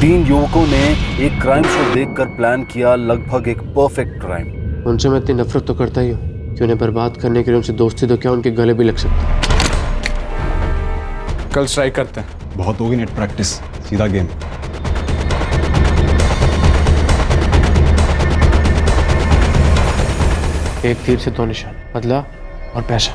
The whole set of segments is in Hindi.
3 युवकों ने एक क्राइम शो देखकर प्लान किया लगभग एक परफेक्ट क्राइम। उनसे मैं इतनी नफरत तो करता ही हूँ कि उन्हें बर्बाद करने के लिए उनसे दोस्ती तो क्या उनके गले भी लग सकती। कल स्ट्राइक करते हैं। बहुत होगी नेट प्रैक्टिस, सीधा गेम। एक तीर से 2 निशान, बदला और पैसा।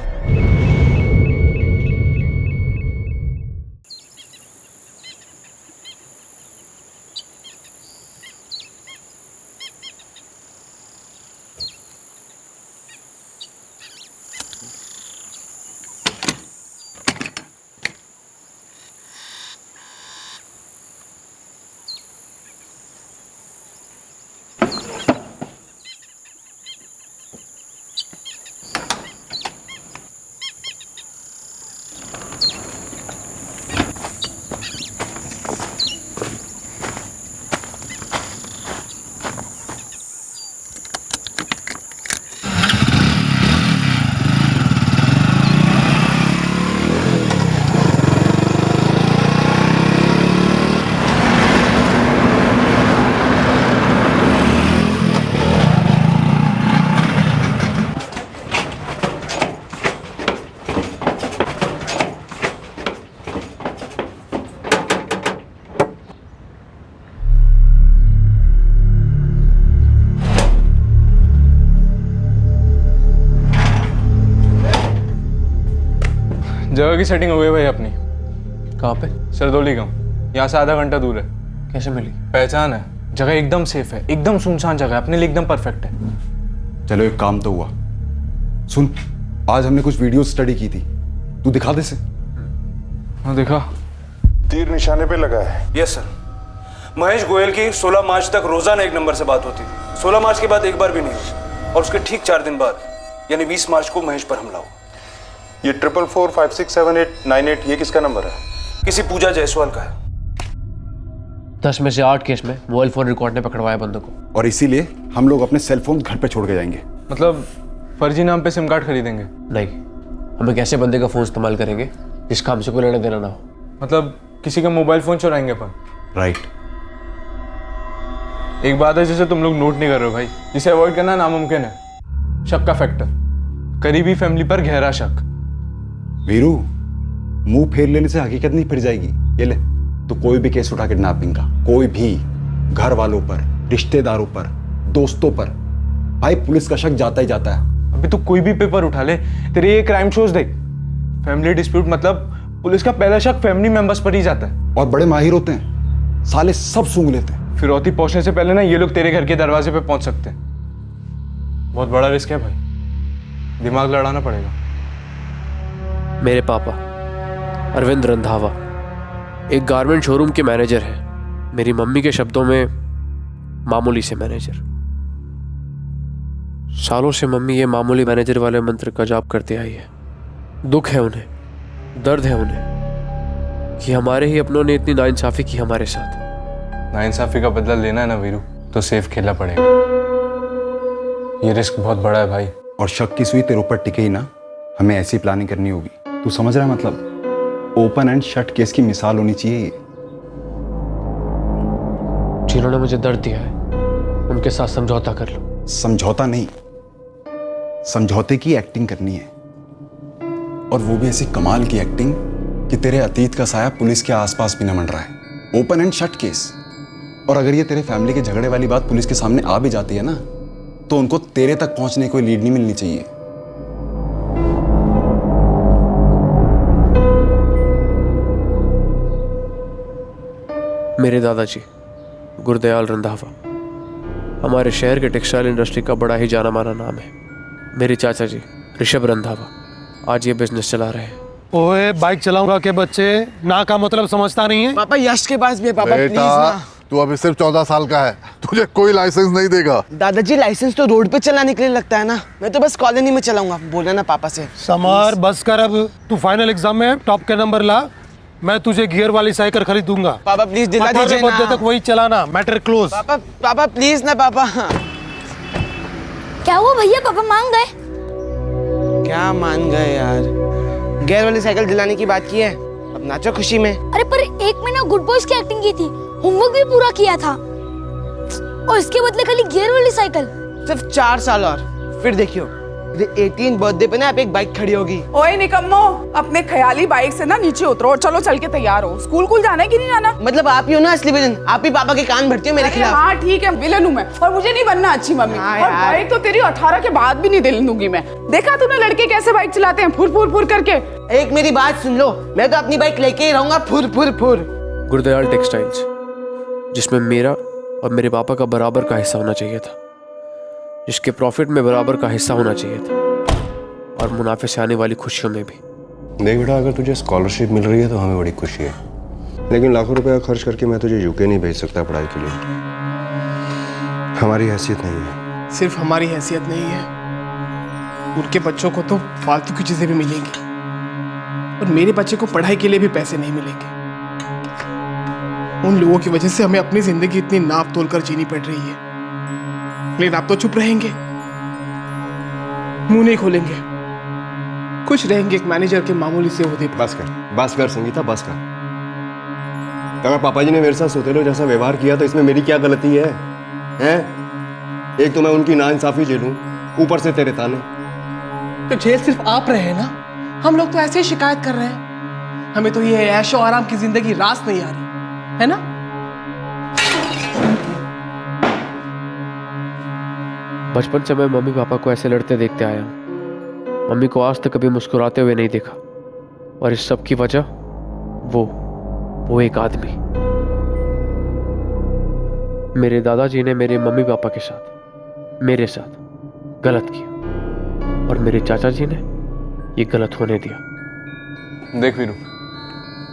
जगह की सेटिंग हो गई भाई अपनी। कहाँ पे? सरदौली गाँव, यहाँ से आधा घंटा दूर है। कैसे मिली? पहचान है, जगह एकदम सेफ है, एकदम सुनसान जगह है, अपने लिए एकदम परफेक्ट है। चलो एक काम तो हुआ। सुन, आज हमने कुछ वीडियो स्टडी की थी, तू दिखा दे से। हाँ दिखा। तीर निशाने पे लगा है। Yes sir. महेश गोयल की 16 मार्च तक रोजाना 1 नंबर से बात होती थी। 16 मार्च के बाद एक बार भी नहीं हुई और उसके ठीक 4 दिन बाद यानी 20 मार्च को महेश पर हमला हुआ। ये 44456789 ये किसका नंबर है? किसी पूजा जायसवाल का है। 10 में से 8 केस में मोबाइल फोन रिकॉर्ड ने पकड़वाया बंदों को। और इसीलिए हम लोग अपने सेल फोन घर पे छोड़ के जाएंगे। मतलब फर्जी नाम पे सिम कार्ड खरीदेंगे? नहीं, हम एक ऐसे बंदे का फोन इस्तेमाल करेंगे जिसका हमसे कोई लेना देना ना हो। मतलब किसी का मोबाइल फोन चुराएंगे अपन? राइट। एक बात है जिसे तुम लोग नोट नहीं कर रहे हो भाई, जिसे अवॉइड करना नामुमकिन है। शक का फैक्टर, करीबी फैमिली पर गहरा शक। वीरू, मुंह फेर लेने से हकीकत नहीं फिर जाएगी। ये ले, तो कोई भी केस उठा किडनैपिंग का, कोई भी, घर वालों पर, रिश्तेदारों पर, दोस्तों पर, भाई पुलिस का शक जाता ही जाता है। अभी तू कोई भी पेपर उठा ले, तेरे ये क्राइम शोज देख, फैमिली डिस्प्यूट मतलब पुलिस का पहला शक फैमिली मेंबर्स पर ही जाता है। और बड़े माहिर होते हैं, साले सब सूंघ लेते हैं। फिरौती पहुंचने से पहले ना ये लोग तेरे घर के दरवाजे पे पहुंच सकते हैं। बहुत बड़ा रिस्क है भाई, दिमाग लड़ाना पड़ेगा। मेरे पापा अरविंद रंधावा एक गारमेंट शोरूम के मैनेजर हैं। मेरी मम्मी के शब्दों में मामूली से मैनेजर। सालों से मम्मी ये मामूली मैनेजर वाले मंत्र का जाप करते आई है। दुख है उन्हें, दर्द है उन्हें कि हमारे ही अपनों ने इतनी नाइंसाफी की हमारे साथ। नाइंसाफी का बदला लेना है ना वीरू, तो सेफ खेलना पड़ेगा। ये रिस्क बहुत बड़ा है भाई। और शक की सुई तेरे ऊपर टिके ही ना, हमें ऐसी प्लानिंग करनी होगी। तू समझ रहा है? मतलब ओपन एंड शट केस की मिसाल होनी चाहिए ये। जिन्होंने मुझे दर्द दिया है उनके साथ समझौता कर लो। समझौता नहीं, समझौते की एक्टिंग करनी है, और वो भी ऐसी कमाल की एक्टिंग कि तेरे अतीत का साया पुलिस के आसपास भी न मंडरा है। Open and shut case. और अगर ये तेरे फैमिली के झगड़े वाली बात पुलिस के सामने आ भी जाती है ना, तो उनको तेरे तक पहुंचने की कोई लीड नहीं मिलनी चाहिए। मेरे दादाजी गुरदयाल रंधावा हमारे शहर के टेक्सटाइल इंडस्ट्री का बड़ा ही जाना माना नाम है। मेरे चाचा जी ऋषभ रंधावा आज ये बिजनेस चला रहे हैं। ओए बाइक चलाऊंगा के बच्चे ना का मतलब समझता नहीं है। पापा यश के पास भी है। पापा प्लीज बेटा, ना। तू अभी सिर्फ 14 साल का है, तुझे कोई लाइसेंस नहीं देगा। दादाजी लाइसेंस तो रोड पे चलाने के लिए लगता है ना, मैं तो बस कॉलोनी में चलाऊंगा। बोलना ना पापा से। समर बस कर अब, तू फाइनल एग्जाम में टॉप के नंबर ला, मैं तुझे गियर वाली साइकिल खरीद दूंगा। पापा प्लीज दिला 18 दीजिए बर्थडे ना। तक वही चलाना, मैटर क्लोज। पापा पापा प्लीज ना पापा। क्या हुआ भैया, पापा मान गए? क्या मान गए यार, गियर वाली साइकिल दिलाने की बात की है, अब नाचो खुशी में। अरे पर एक में ना गुड बॉयज की एक्टिंग की थी होमवर्क भी पूरा किया था और इसके बदले खाली गियर वाली साइकिल। सिर्फ 4 साल और फिर देखियो मेरे 18 बर्थडे पे ना आप एक बाइक खड़ी होगी। ओए निकम्मो, अपने ख्याली बाइक से ना नीचे उतरो और चलो चल के तैयार हो। स्कूल जाना है कि नहीं जाना? मतलब आप ही हो ना असली विलन, आप ही पापा के कान भरती हो मेरे खिलाफ। हाँ ठीक है, विलन हूँ मैं और मुझे नहीं बनना अच्छी मम्मी। और बाइक तो तेरी 18 के बाद भी नहीं दिल दूंगी मैं। देखा तूने लड़के कैसे बाइक चलाते हैं, फुर फुर फुर करके। एक मेरी बात सुन लो, मैं तो अपनी बाइक लेके ही रहूंगा, फुर फुर फुर। गुरदयाल टेक्सटाइल्स, जिसमें मेरा और मेरे पापा का बराबर का हिस्सा होना चाहिए था, जिसके प्रॉफिट में बराबर का हिस्सा होना चाहिए था, और मुनाफे से आने वाली खुशियों में भी। देख बेटा, अगर तुझे स्कॉलरशिप मिल रही है तो हमें बड़ी खुशी है, लेकिन लाखों रुपया खर्च करके मैं तुझे यूके नहीं भेज सकता पढ़ाई के लिए। हमारी हैसियत नहीं है। सिर्फ हमारी हैसियत नहीं है, उनके बच्चों को तो फालतू की चीजें भी मिलेंगी और मेरे बच्चे को पढ़ाई के लिए भी पैसे नहीं मिलेंगे। उन लोगों की वजह से हमें अपनी जिंदगी इतनी नाप तोल कर जीनी पड़ रही है, लेकिन आप तो चुप रहेंगे, मुंह नहीं खोलेंगे, कुछ रहेंगे एक मैनेजर के मामूली से ओहदे पर। बस कर संगीता, बस कर। अगर पापा जी ने मेरे साथ सोतेलो जैसा व्यवहार किया तो इसमें मेरी क्या गलती है? हैं? एक तो मैं उनकी नाइंसाफी झेलूं, ऊपर से तेरे ताने। तो जेल सिर्फ आप रहे हैं ना, हम लोग तो ऐसे ही शिकायत कर रहे हैं। हमें तो ये ऐशो आराम की जिंदगी रास नहीं आ रही है ना। बचपन से मैं मम्मी पापा को ऐसे लड़ते देखते आया हूँ। मम्मी को आज तक कभी मुस्कुराते हुए नहीं देखा, और इस सब की वजह वो एक आदमी। मेरे दादाजी ने मेरे मम्मी पापा के साथ, मेरे साथ गलत किया, और मेरे चाचा जी ने ये गलत होने दिया। देख वीरू,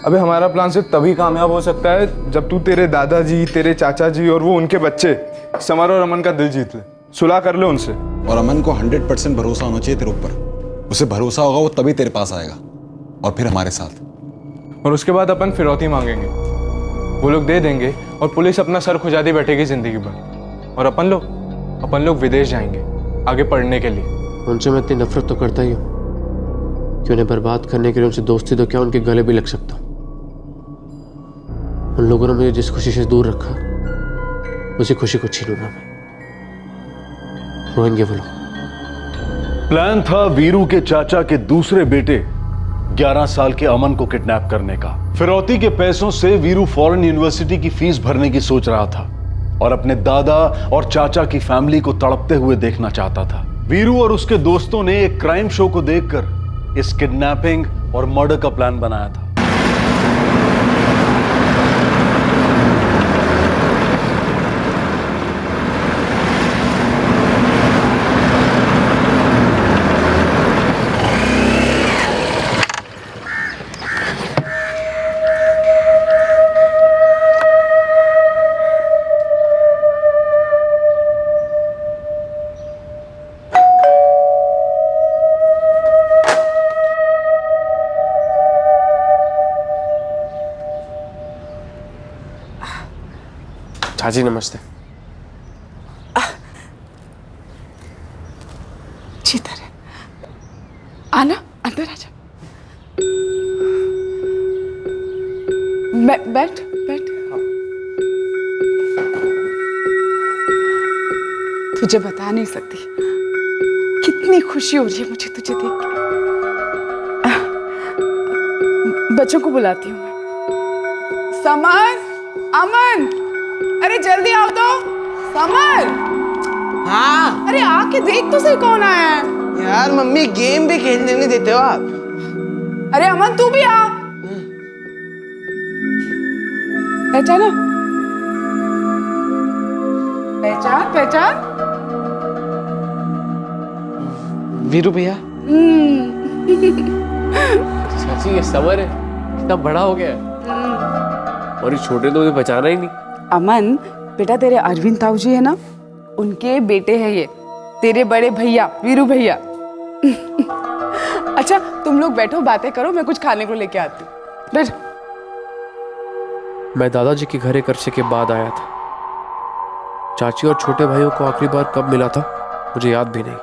अबे हमारा प्लान सिर्फ तभी कामयाब हो सकता है जब तू तेरे दादाजी, तेरे चाचा जी और वो उनके बच्चे समर और अमन का दिल जीत ले, सुलह कर ले उनसे। और अमन को 100% भरोसा होना चाहिए तेरे ऊपर। उसे भरोसा होगा वो तभी तेरे पास आएगा, और फिर हमारे साथ। और उसके बाद अपन फिरौती मांगेंगे, वो लोग दे देंगे और पुलिस अपना सर खुजाती बैठेगी जिंदगी भर। और अपन लोग विदेश जाएंगे आगे पढ़ने के लिए। उनसे मैं इतनी नफरत तो करता ही हूँ कि उन्हें बर्बाद करने के लिए उनसे दोस्ती तो क्या उनके गले भी लग सकता हूँ। उन लोगों ने मुझे जिस खुशी से दूर रखा, उसी खुशी को छीनूंगा मैं। रोएंगे वो लोग। प्लान था वीरू के चाचा के दूसरे बेटे 11 साल के अमन को किडनैप करने का। फिरौती के पैसों से वीरू फॉरेन यूनिवर्सिटी की फीस भरने की सोच रहा था और अपने दादा और चाचा की फैमिली को तड़पते हुए देखना चाहता था। वीरू और उसके दोस्तों ने एक क्राइम शो को देखकर इस किडनैपिंग और मर्डर का प्लान बनाया था। चाची नमस्ते। चितर आना, अंदर आजा। बैठ। तुझे बता नहीं सकती कितनी खुशी हो रही है मुझे तुझे देख के। बच्चों को बुलाती हूँ मैं। समर, अमन, अरे जल्दी आओ तो। समर, हाँ। अरे आके देख तो सही कौन आया है। यार मम्मी गेम भी खेलने नहीं देते हो आप। अरे अमन तू भी आ। पहचाना? पहचान। वीरू भैया। चाची ये समर है, कितना बड़ा हो गया है, और ये छोटे तो मुझे पहचाना ही नहीं। अमन बेटा, तेरे अरविंद ताऊ जी है ना, उनके बेटे हैं ये, तेरे बड़े भैया वीरू भैया। अच्छा तुम लोग बैठो, बातें करो, मैं कुछ खाने को लेके आती हूँ। बैठ। मैं दादाजी के घर एक अरसे के बाद आया था। चाची और छोटे भाइयों को आखिरी बार कब मिला था मुझे याद भी नहीं,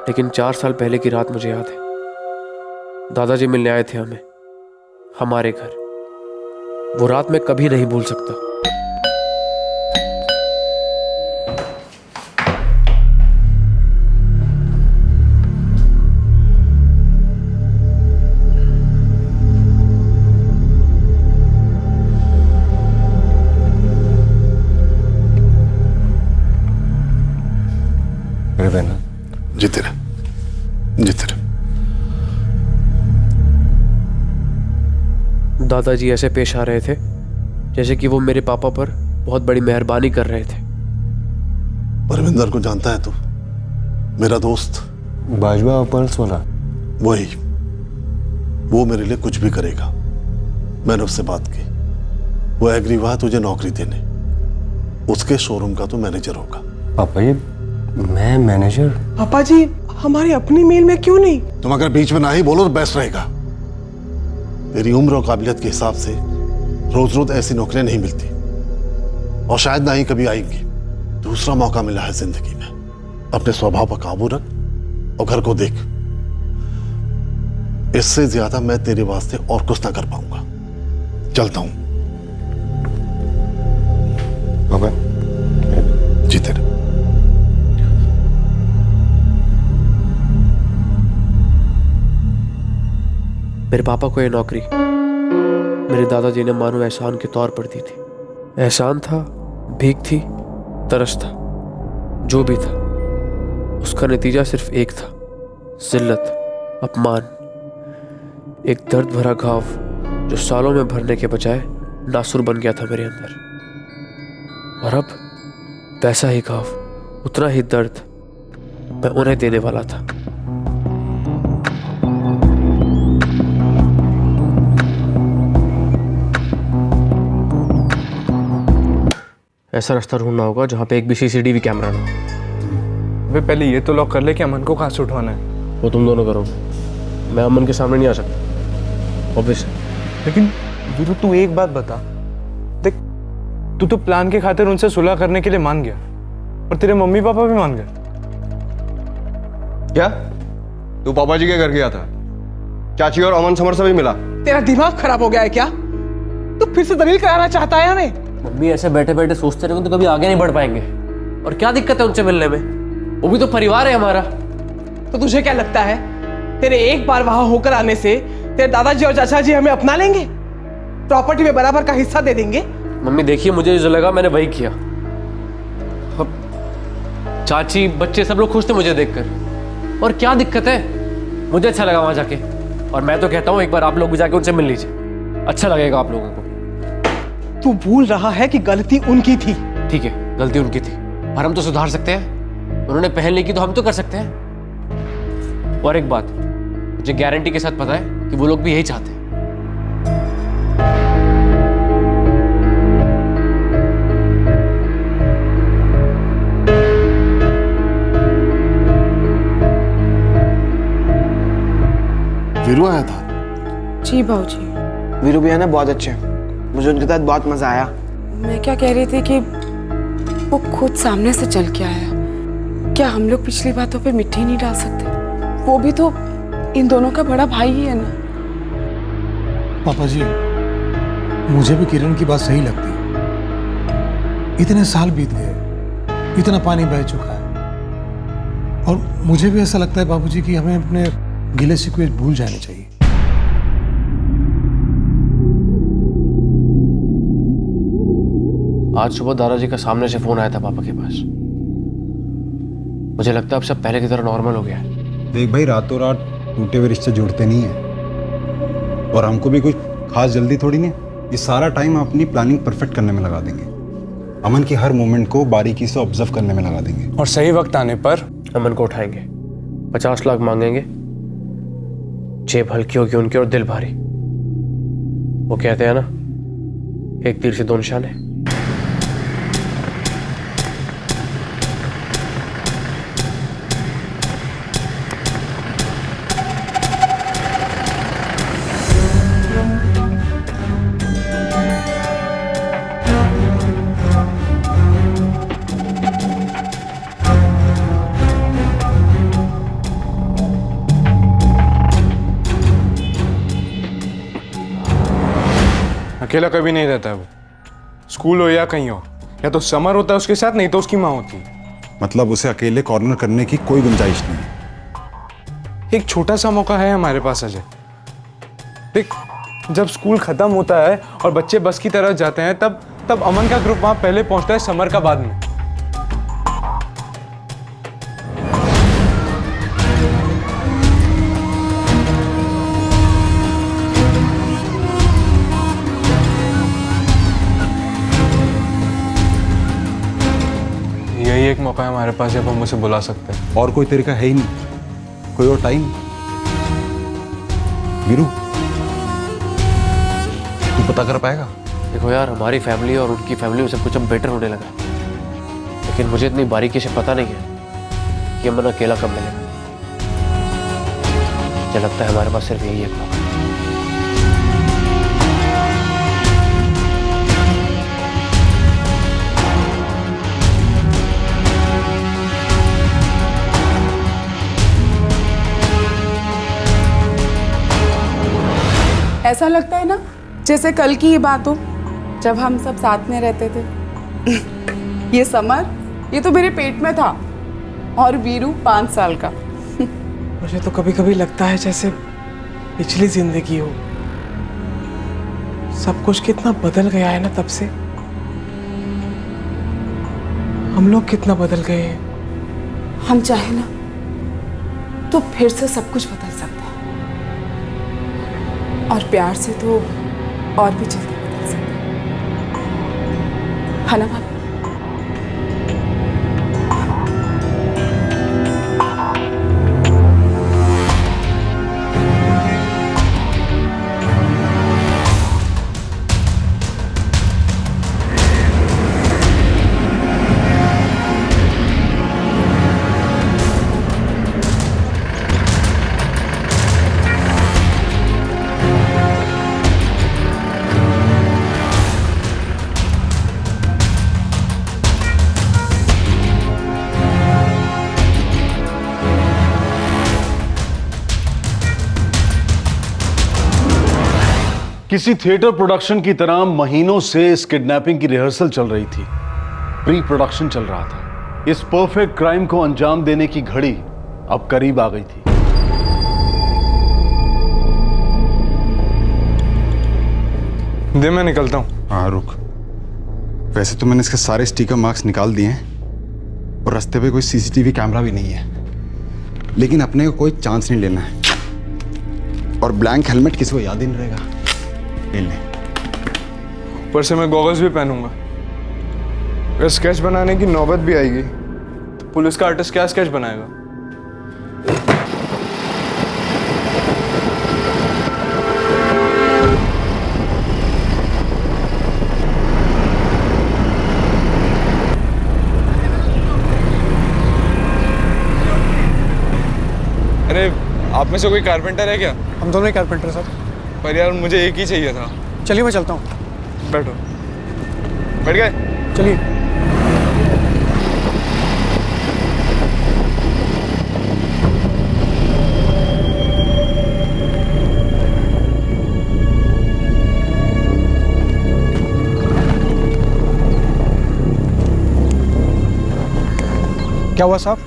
लेकिन 4 साल पहले की रात मुझे याद है। दादाजी मिलने आए थे हमें, हमारे घर। वो रात मैं कभी नहीं भूल सकता। जीते रहे, जीते रहे। दादाजी ऐसे पेश आ रहे थे जैसे कि वो मेरे पापा पर बहुत बड़ी मेहरबानी कर रहे थे। परविंदर को जानता है तू? मेरा दोस्त बाजवा पर्स वाला। वही, वो मेरे लिए कुछ भी करेगा। मैंने उससे बात की, वो एग्री हुआ तुझे नौकरी देने। उसके शोरूम का तो मैनेजर होगा। पापा जी, मैं मैनेजर? पापा जी, हमारी अपनी मेल में क्यों नहीं? तुम अगर बीच में ना ही बोलो तो बेस्ट रहेगा। तेरी उम्र और काबिलियत के हिसाब से रोज रोज ऐसी नौकरियां नहीं मिलती, और शायद ना ही कभी आएंगी। दूसरा मौका मिला है जिंदगी में। अपने स्वभाव पर काबू रख और घर को देख। इससे ज्यादा मैं तेरे वास्ते और कुछ ना कर पाऊंगा। चलता हूं। पापा जीते रहे। मेरे पापा को ये नौकरी मेरे दादाजी ने मानो एहसान के तौर पर दी थी। एहसान था, भीख थी, तरस था, जो भी था उसका नतीजा सिर्फ एक था, जिल्लत, अपमान, एक दर्द भरा घाव जो सालों में भरने के बजाय नासुर बन गया था मेरे अंदर। और अब वैसा ही घाव, उतना ही दर्द मैं उन्हें देने वाला था। ऐसा रास्ता ढूंढना होगा जहां पे एक भी सीसीटीवी कैमरा ना हो। वे पहले ये तो लॉक कर ले कि अमन को कहाँ से उठवाना है। वो तुम दोनों करोगे, मैं अमन के सामने नहीं आ सकता, ऑब्वियस है। लेकिन वीरू, तू एक बात बता, देख तू तो प्लान के खातिर उनसे सुलह करने के लिए मान गया, और तेरे मम्मी पापा भी मान गए। क्या तू पापा जी के घर गया था? चाची और अमन समर से भी मिला? तेरा दिमाग खराब हो गया है क्या? तू फिर से दलील कराना चाहता है हमें? मम्मी ऐसे बैठे बैठे सोचते रहोगे तो कभी आगे नहीं बढ़ पाएंगे। और क्या दिक्कत है उनसे मिलने में? वो भी तो परिवार है हमारा। तो तुझे क्या लगता है तेरे एक बार वहां होकर आने से तेरे दादाजी और चाचा जी हमें अपना लेंगे, प्रॉपर्टी में बराबर का हिस्सा दे देंगे? मम्मी देखिए, मुझे जो लगा मैंने वही किया। अब चाची, बच्चे सब लोग खुश थे मुझे देखकर, और क्या दिक्कत है? मुझे अच्छा लगा वहां जाके, और मैं तो कहता हूँ एक बार आप लोग भी जाके उनसे मिल लीजिए, अच्छा लगेगा आप लोगों को। तू भूल रहा है कि गलती उनकी थी। ठीक है, गलती उनकी थी, पर हम तो सुधार सकते हैं। उन्होंने पहल नहीं की तो हम तो कर सकते हैं। और एक बात मुझे गारंटी के साथ पता है कि वो लोग भी यही चाहते हैं। वीरू आया था? जी बाबूजी। वीरू भैया ना बहुत अच्छे हैं, मुझे उनके साथ बहुत मजा आया। मैं क्या कह रही थी कि वो खुद सामने से चल के आया, क्या हम लोग पिछली बातों पे मिट्टी नहीं डाल सकते? वो भी तो इन दोनों का बड़ा भाई ही है ना। पापा जी, मुझे भी किरण की बात सही लगती है। इतने साल बीत गए, इतना पानी बह चुका है, और मुझे भी ऐसा लगता है बाबूजी कि हमें अपने गिले शिकवे भूल जाने चाहिए। आज सुबह दादाजी का सामने से फोन आया था पापा के पास। मुझे लगता है अब सब पहले की तरह नॉर्मल हो गया है। देख भाई, रातों रात टूटे हुए रिश्ते जुड़ते नहीं हैं, और हमको भी कुछ खास जल्दी थोड़ी नहीं। ये सारा टाइम अपनी प्लानिंग परफेक्ट करने में लगा देंगे, अमन की हर मोमेंट को बारीकी से ऑब्जर्व करने में लगा देंगे, और सही वक्त आने पर अमन को उठाएंगे, 50 लाख मांगेंगे, जेब हल्की होगी उनकी और दिल भारी। वो कहते हैं ना, एक तीर से दो निशाने। अकेला कभी नहीं रहता है वो, स्कूल हो या कहीं हो, या तो समर होता है उसके साथ, नहीं तो उसकी माँ होती है। मतलब उसे अकेले कॉर्नर करने की कोई गुंजाइश नहीं है। एक छोटा सा मौका है हमारे पास अजय। देख, जब स्कूल खत्म होता है और बच्चे बस की तरफ जाते हैं, तब अमन का ग्रुप वहां पहले पहुंचता है, समर का बाद में। यही एक मौका है हमारे पास जब हम उसे बुला सकते हैं। और कोई तरीका है ही नहीं, कोई और टाइम। वीरू, तू पता कर पाएगा? देखो यार, हमारी फैमिली और उनकी फैमिली में सब कुछ अब बेटर होने लगा, लेकिन मुझे इतनी बारीकी से पता नहीं है कि अमन अकेला कब मिलेगा। मुझे लगता है हमारे पास सिर्फ यही एक मौका। ऐसा लगता है ना जैसे कल की ये बात हो, जब हम सब साथ में रहते थे। ये समर, ये तो मेरे पेट में था, और वीरू 5 साल का। मुझे तो कभी कभी लगता है जैसे पिछली जिंदगी हो। सब कुछ कितना बदल गया है ना तब से। हम लोग कितना बदल गए हैं। हम चाहे ना तो फिर से सब कुछ बदल सकते हैं, और प्यार से तो और भी जल्दी बदल सकते हैं, है ना भाभी? किसी थिएटर प्रोडक्शन की तरह महीनों से इस किडनैपिंग की रिहर्सल चल रही थी, प्री प्रोडक्शन चल रहा था। इस परफेक्ट क्राइम को अंजाम देने की घड़ी अब करीब आ गई थी। दे, मैं निकलता हूं। हाँ रुक, वैसे तो मैंने इसके सारे स्टिकर मार्क्स निकाल दिए हैं और रास्ते पे कोई सीसीटीवी कैमरा भी नहीं है, लेकिन अपने को कोई चांस नहीं लेना है। और ब्लैंक हेलमेट किसी को याद ही नहीं रहेगा। ऊपर से मैं गॉगल्स भी पहनूंगा। अगर स्केच बनाने की नौबत भी आएगी तो पुलिस का आर्टिस्ट क्या स्केच बनाएगा? अरे, आप में से कोई कारपेंटर है क्या? हम दोनों ही कारपेंटर सर। पर यार मुझे एक ही चाहिए था। चलिए मैं चलता हूँ। बैठो। बैठ गए? चलिए। क्या हुआ साहब?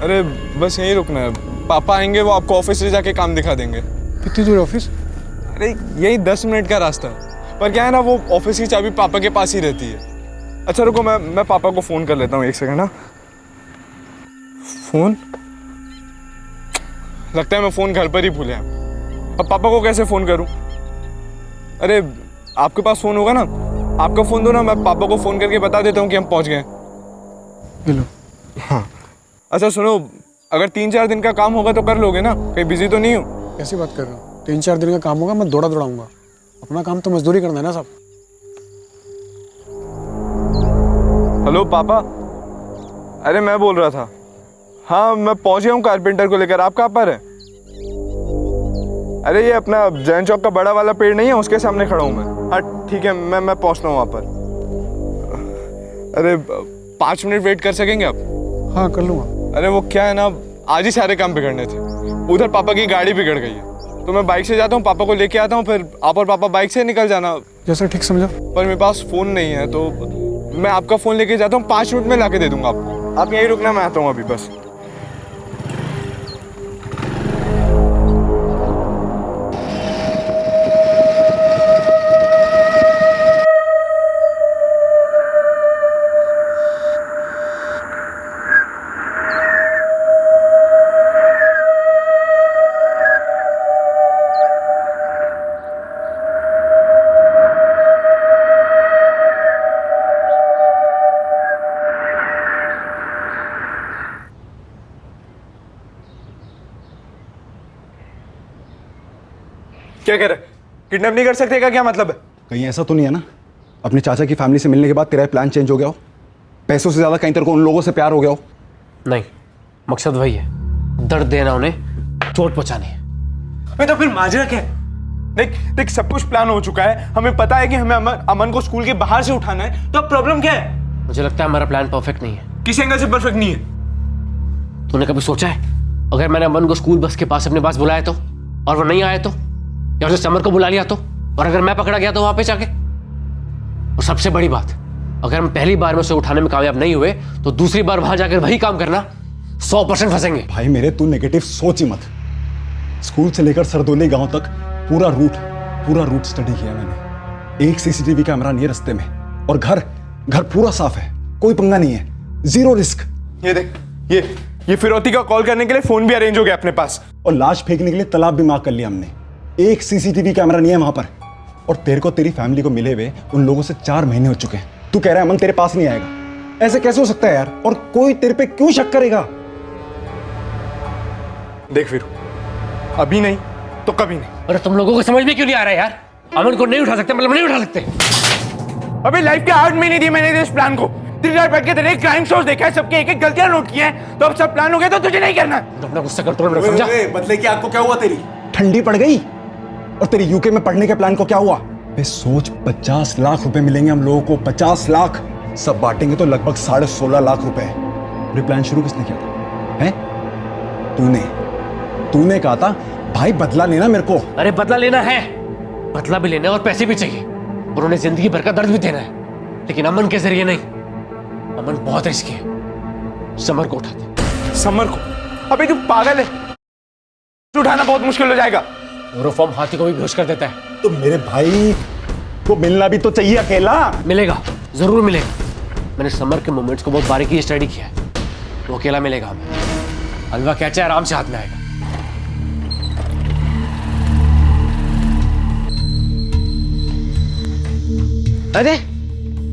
अरे बस यहीं रुकना है, पापा आएंगे, वो आपको ऑफिस ले जाके काम दिखा देंगे। कितनी दूर ऑफिस? अरे यही 10 मिनट का रास्ता है, पर क्या है ना, वो ऑफिस की चाबी पापा के पास ही रहती है। अच्छा रुको, मैं पापा को फ़ोन कर लेता हूँ, 1 सेकंड ना। फ़ोन? लगता है मैं फ़ोन घर पर ही भूल आया। अब पापा को कैसे फ़ोन करूँ? अरे आपके पास फ़ोन होगा ना, आपका फ़ोन दो ना, मैं पापा को फ़ोन करके बता देता हूँ कि हम पहुँच गए। हेलो। हाँ अच्छा सुनो, अगर 3-4 दिन का काम होगा तो कर लोगे ना? कहीं बिजी तो नहीं हो? कैसी बात कर रहे हो? 3-4 दिन का काम होगा मैं दौड़ाऊंगा। अपना काम तो मजदूरी करना है ना साहब। हेलो पापा, अरे मैं बोल रहा था, हाँ मैं पहुंच गया हूँ कारपेंटर को लेकर। आप कहाँ पर हैं? अरे ये अपना जैन चौक का बड़ा वाला पेड़ नहीं है, उसके सामने खड़ा हूँ मैं। हाँ ठीक है, मैं पहुंचता हूँ वहाँ पर। अरे 5 मिनट वेट कर सकेंगे आप? हाँ कर लूँगा। अरे वो क्या है ना, आज ही सारे काम बिगड़ने थे। उधर पापा की गाड़ी बिगड़ गई है, तो मैं बाइक से जाता हूँ, पापा को लेके आता हूँ, फिर आप और पापा बाइक से निकल जाना। जैसा ठीक समझो। पर मेरे पास फ़ोन नहीं है, तो मैं आपका फ़ोन लेके जाता हूँ, 5 मिनट में ला के दे दूँगा आपको। आप यहीं रुकना, मैं आता हूँ अभी बस। क्या कह रहा है? किडनैप नहीं कर सकते का क्या मतलब है? कहीं ऐसा तो नहीं है ना अपने चाचा की फैमिली से मिलने के बाद तेरा प्लान चेंज हो गया हो, पैसों से ज्यादा कहीं तेरे को उन लोगों से प्यार हो गया हो? नहीं, मकसद वही है, दर्द देना, उन्हें चोट पहुंचानी है। मैं तो फिर माजरा क्या है? देख देख, सब कुछ प्लान हो चुका है, हमें पता है कि हमें अमन को स्कूल के बाहर से उठाना है, तो अब प्रॉब्लम क्या है? मुझे लगता है हमारा प्लान परफेक्ट नहीं है। किस एंगल से परफेक्ट नहीं है? तूने कभी सोचा है अगर मैंने अमन को स्कूल बस के पास अपने पास बुलाया तो, और वो नहीं आया तो, या उसे समर को बुला लिया तो, और अगर मैं पकड़ा गया तो वहां पे जाके? और सबसे बड़ी बात, अगर हम पहली बार में उसे उठाने में कामयाब नहीं हुए तो दूसरी बार वहां जाकर वही काम करना, 100% फंसेंगे। भाई मेरे, तू नेगेटिव सोच ही मत। स्कूल से लेकर सरदोली गांव तक पूरा रूट स्टडी किया मैंने। एक सीसीटीवी कैमरा नहीं है रास्ते में, और घर पूरा साफ है, कोई पंगा नहीं है, जीरो रिस्क। ये देख, ये फिरौती का कॉल करने के लिए फोन भी अरेंज हो गया अपने पास, और लाश फेंकने के लिए तालाब भी मार्क कर लिया हमने। एक सीसीटीवी कैमरा नहीं है वहां पर, और तेरे को तेरी फैमिली को मिले हुए उन लोगों से 4 महीने हो चुके हैं। तू कह रहा है अमन तेरे पास नहीं आएगा? ऐसे कैसे हो सकता है यार? और कोई तेरे पे क्यों शक करेगा? देख फिर, अभी नहीं तो कभी नहीं। अरे तुम लोगों को समझ में क्यों नहीं आ रहा है यार? अमन को नहीं उठा सकते, मतलब नहीं उठा सकते। अबे लाइफ के 8 महीने दिए मैंने इस प्लान को, दिन रात बैठ के तेरे क्राइम शोज देखा है, सबके एक गलतियां नोट की हैं, तो अब सब प्लान हो गया तो तुझे नहीं करना। अपना गुस्सा कंट्रोल में रख, समझा? बदले की आग को क्या हुआ तेरी? ठंडी पड़ गई? और तेरी यूके में पढ़ने के प्लान को क्या हुआ? बे सोच, 50 लाख रुपए मिलेंगे हम लोगों को, 50 लाख। सब बांटेंगे तो लगभग 16.5 लाख रुपए। ये प्लान शुरू किसने किया था? हैं? तूने कहा था भाई बदला लेना मेरे को। अरे बदला लेना है, बदला भी लेना है और पैसे भी चाहिए, और उन्हें जिंदगी भर का दर्द भी देना है, लेकिन अमन के जरिए नहीं। अमन बहुत रिस्की है, समर को उठा दे। समर को? अबे तू पागल है, उठाना बहुत मुश्किल हो जाएगा। यूरोफॉर्म हाथी को भी बेहोश कर देता है। तो मेरे भाई को मिलना भी तो चाहिए अकेला। मिलेगा, जरूर मिलेगा। मैंने समर के मोमेंट्स को बहुत बारीकी स्टडी किया है, वो अकेला मिलेगा हमें। हलवा कैचा आराम से हाथ में आएगा। अरे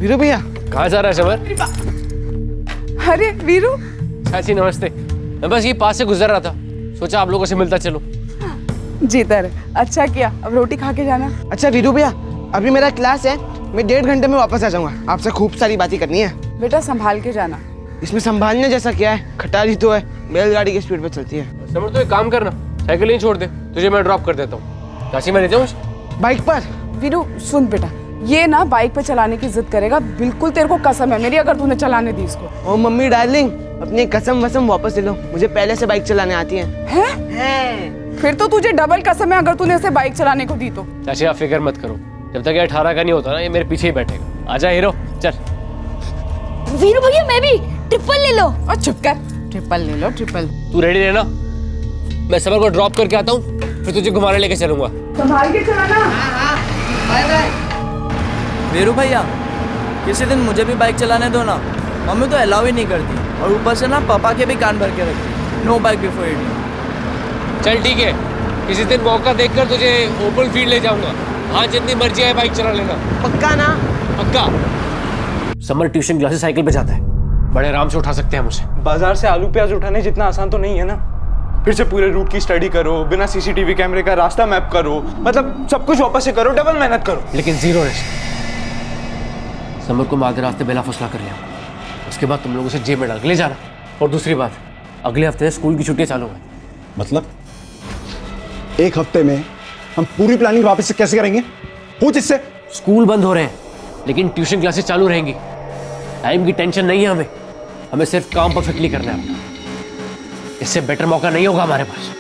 वीरू भैया, कहाँ जा रहा है समर? अरे वीरू, चाची नमस्ते। मैं बस ये पास से गुजर रहा था, सोचा आप लोगों से मिलता चलो। जीतर, अच्छा किया, अब रोटी खा के जाना। अच्छा वीरू भैया, अभी मेरा क्लास है, मैं 1.5 घंटे में वापस आ जाऊंगा। आपसे खूब सारी बातें करनी है। बेटा संभाल के जाना। इसमें संभालने जैसा क्या है? खटारी तो है, बैलगाड़ी की स्पीड पे चलती है। समर तो एक काम करना, साइकिल ही छोड़ दे, तुझे मैं ड्रॉप कर देता हूँ। चाची मैं ले जाऊँ बाइक पर? वीरू सुन बेटा, ये ना बाइक पे चलाने की जिद करेगा, बिल्कुल तेरे को कसम है मेरी, अगर तूने चलाने दी इसको। ओ मम्मी डार्लिंग, अपनी कसम वसम वापस ले लो, मुझे पहले से बाइक चलाने आती है। हैं? फिर तो तुझे डबल कसम है अगर तूने इसे बाइक चलाने को दी तो। चाची आप फिक्र मत करो, जब तक ये 18 का नहीं होता ना, ये मेरे पीछे ही बैठेगा। आजा हीरो, चल। वीरू भैया मैं भी ट्रिपल ले लो। और चुप कर, ट्रिपल ले लो, ट्रिपल। तू रेडी रहना, मैं समर को ड्रॉप करके आता हूँ, फिर तुझे घुमाने लेके चलूंगा। संभाल के चलाना। वीरू भैया, किसी दिन मुझे भी बाइक चलाने दो ना, मम्मी तो अलाउ ही नहीं करती, और ऊपर से ना पापा के भी कान भर के रखती। No bike before 18। चल ठीक है, किसी दिन मौका देखकर तुझे ओपन फील्ड ले जाऊंगा, हाँ जितनी मर्जी है बाइक चला लेना। पक्का ना? पक्का। समर ट्यूशन क्लासेस साइकिल पे जाता है, बड़े आराम से उठा सकते हैं हम उसे। बाजार से आलू प्याज उठाने जितना आसान तो नहीं है ना। फिर से पूरे रूट की स्टडी करो, बिना सीसीटीवी कैमरे का रास्ता मैप करो, मतलब सब कुछ वापस से करो, डबल मेहनत करो, लेकिन जीरो रिस्क। समर को मैं आधे रास्ते बेला फुसला कर लिया, उसके बाद तुम लोग उसे जेब में डाल के ले जाना। और दूसरी बात, अगले हफ्ते स्कूल की छुट्टियां चालू है। मतलब 1 हफ्ते में हम पूरी प्लानिंग वापस से कैसे करेंगे? हो जिससे स्कूल बंद हो रहे हैं, लेकिन ट्यूशन क्लासेस चालू रहेंगी। टाइम की टेंशन नहीं है हमें, हमें सिर्फ काम परफेक्टली करना है अपना। इससे बेटर मौका नहीं होगा हमारे पास।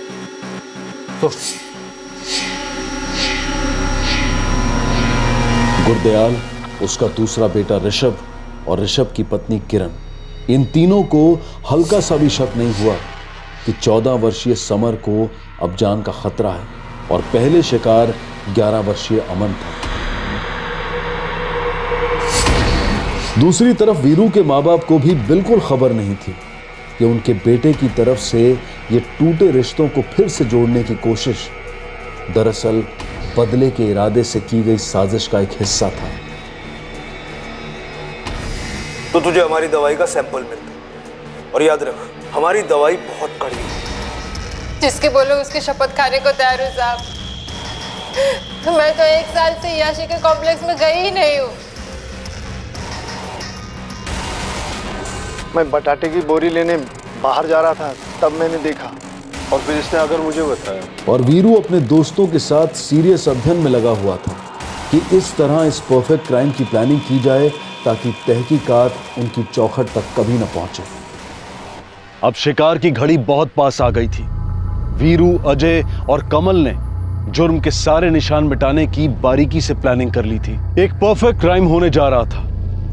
तो गुरदयाल, उसका दूसरा बेटा ऋषभ और ऋषभ की पत्नी किरण, इन तीनों को हल्का सा भी शक नहीं हुआ कि 14 वर्षीय समर को अब जान का खतरा है, और पहले शिकार 11 वर्षीय अमन था। दूसरी तरफ वीरू के माँ बाप को भी बिल्कुल खबर नहीं थी कि उनके बेटे की तरफ से ये टूटे रिश्तों को फिर से जोड़ने की कोशिश दरअसल बदले के इरादे से की गई साजिश का एक हिस्सा था। तो तुझे हमारी दवाई का सैंपल मिलता है, और याद रख हमारी दवाई बहुत कड़वी है। जिसके बोलो उसके शपथ खाने को तैयार हूं साहब। मैं तो 1 साल से याशी के कॉम्प्लेक्स में गई ही नहीं हूँ। मैं बटाटे की बोरी लेने बाहर जा रहा था, तब मैंने देखा और फिर इसने आकर मुझे बताया। और वीरू अपने दोस्तों के साथ सीरियस अध्ययन में लगा हुआ था कि इस तरह इस परफेक्ट क्राइम की प्लानिंग की जाए ताकि तहकीकात उनकी चौखट तक कभी न पहुंचे। अब शिकार की घड़ी बहुत पास आ गई थी। वीरू, अजय और कमल ने जुर्म के सारे निशान मिटाने की बारीकी से प्लानिंग कर ली थी। एक परफेक्ट क्राइम होने जा रहा था,